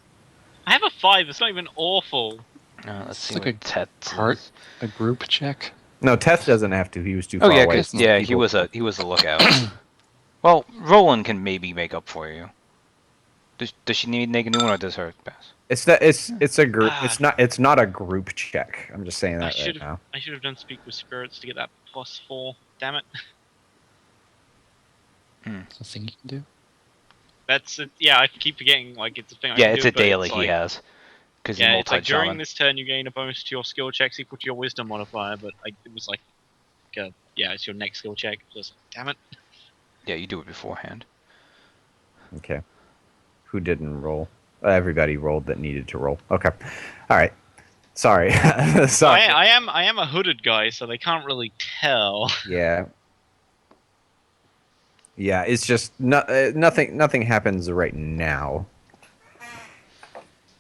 E: I have a 5, it's not even awful.
C: Let's
B: It's
C: see
B: like
C: what
B: a
C: Tet
B: part-
C: is.
B: A group check.
A: No, Teth doesn't have to. He was too
C: Oh
A: far
C: yeah,
A: away.
C: 'cause-
A: from
C: yeah,
A: people.
C: he was a lookout. Well, Roland can maybe make up for you. Does she need to make a new one, or does her pass?
A: It's a group.
E: Ah.
A: It's not a group check. I'm just saying
E: I
A: that right
E: should've-
A: now.
E: I should have done Speak with Spirits to get that +4. Damn it.
B: It's a thing you can do.
E: That's it. Yeah, I keep forgetting, like, it's a thing I
C: Yeah,
E: can
C: it's
E: do,
C: a
E: but
C: daily
E: like,
C: he has. Because
E: Yeah,
C: he's
E: it's like during
C: multi-shaman.
E: this turn you gain a bonus to your skill checks equal to your wisdom modifier, but like, it was like, yeah, it's your next skill check. Just, damn it.
C: Yeah, you do it beforehand.
A: Okay. Who didn't roll? Everybody rolled that needed to roll. Okay. All right. Sorry. Sorry.
E: I am a hooded guy, so they can't really tell.
A: Yeah. Yeah, it's just nothing happens right now.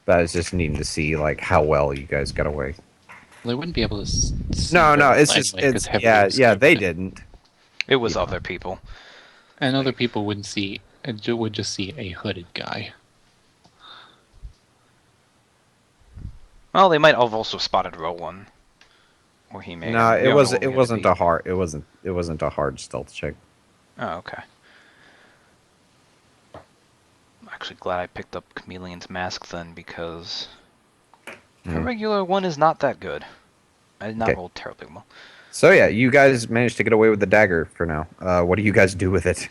A: But I was just needing to see like how well you guys got away.
B: They wouldn't be able to see
A: No,
B: very
A: it's
B: well
A: just
B: anyway, 'cause
A: it's
B: heavily
A: yeah,
B: obscured,
A: they
B: but-
A: didn't.
C: It was
A: Yeah.
C: other people.
B: And other people wouldn't see... would just see a hooded guy.
C: Well, they might have also spotted Roland. Or he may.
A: No,
C: have. We
A: it
C: don't know
A: wasn't
C: what
A: it
C: we
A: wasn't
C: had
A: a hard it wasn't a hard stealth check.
C: Oh, okay. I'm actually glad I picked up Chameleon's Mask then, because a
A: Mhm.
C: regular one is not that good. I did not
A: Okay.
C: roll terribly well.
A: So yeah, you guys managed to get away with the dagger for now. What do you guys do with it?